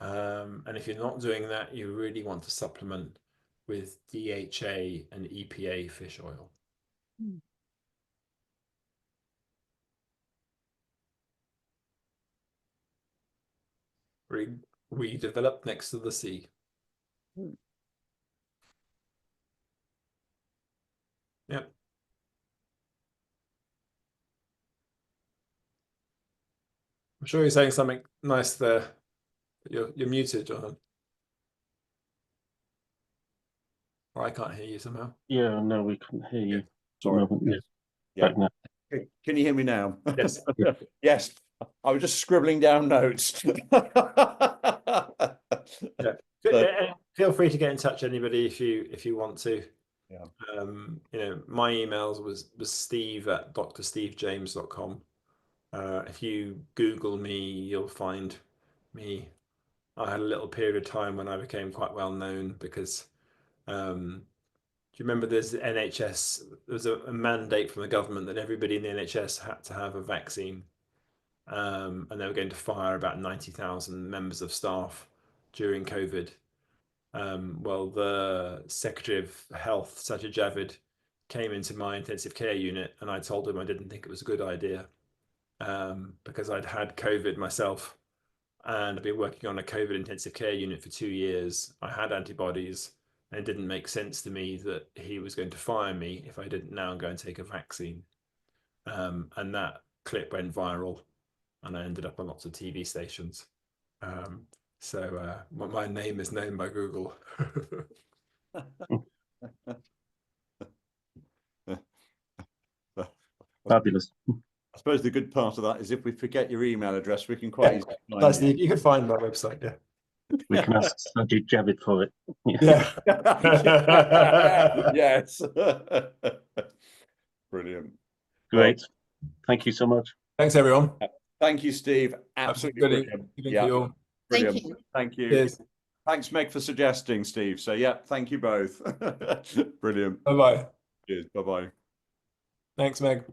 And if you're not doing that, you really want to supplement with DHA and EPA fish oil. We developed next to the sea. Yeah. I'm sure you're saying something nice there. You're muted, John. Or I can't hear you somehow. Yeah, no, we couldn't hear you. Sorry. Yeah. Yeah. Back now. Can you hear me now? Yes. Yes. I was just scribbling down notes. Yeah. Feel free to get in touch, anybody, if you want to. Yeah. My emails was steve@drstevejames.com. If you Google me, you'll find me. I had a little period of time when I became quite well known because do you remember there's the NHS? There was a mandate from the government that everybody in the NHS had to have a vaccine, and they were going to fire about 90,000 members of staff during COVID. Well, the Secretary of Health, Sajid Javid, came into my intensive care unit, and I told him I didn't think it was a good idea because I'd had COVID myself, and I've been working on a COVID intensive care unit for 2 years. I had antibodies, and it didn't make sense to me that he was going to fire me if I didn't now go and take a vaccine. And that clip went viral, and I ended up on lots of TV stations. So my name is known by Google. Fabulous. I suppose the good part of that is if we forget your email address, we can quite easily find That's you. you can find my website. Yeah. We can ask Sajid Javid for it. Yeah. Yes. Brilliant. Great. Thank you so much. Thanks, everyone. Thank you, Steve. Absolutely brilliant. Thank you all. Brilliant. Thank you. Thank you. Cheers. Thanks, Meg, for suggesting, Steve. So, yeah, thank you both. Brilliant. Bye bye. Cheers. Bye-bye. Thanks, Meg.